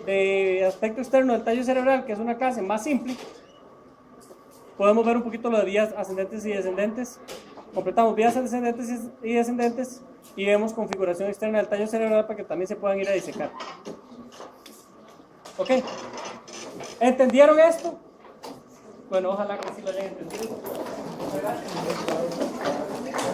de aspecto externo del tallo cerebral, que es una clase más simple, podemos ver un poquito lo de vías ascendentes y descendentes. Completamos vías ascendentes y descendentes y vemos configuración externa del tallo cerebral para que también se puedan ir a disecar. ¿Ok? ¿Entendieron esto? Bueno, ojalá que sí lo hayan entendido. Gracias.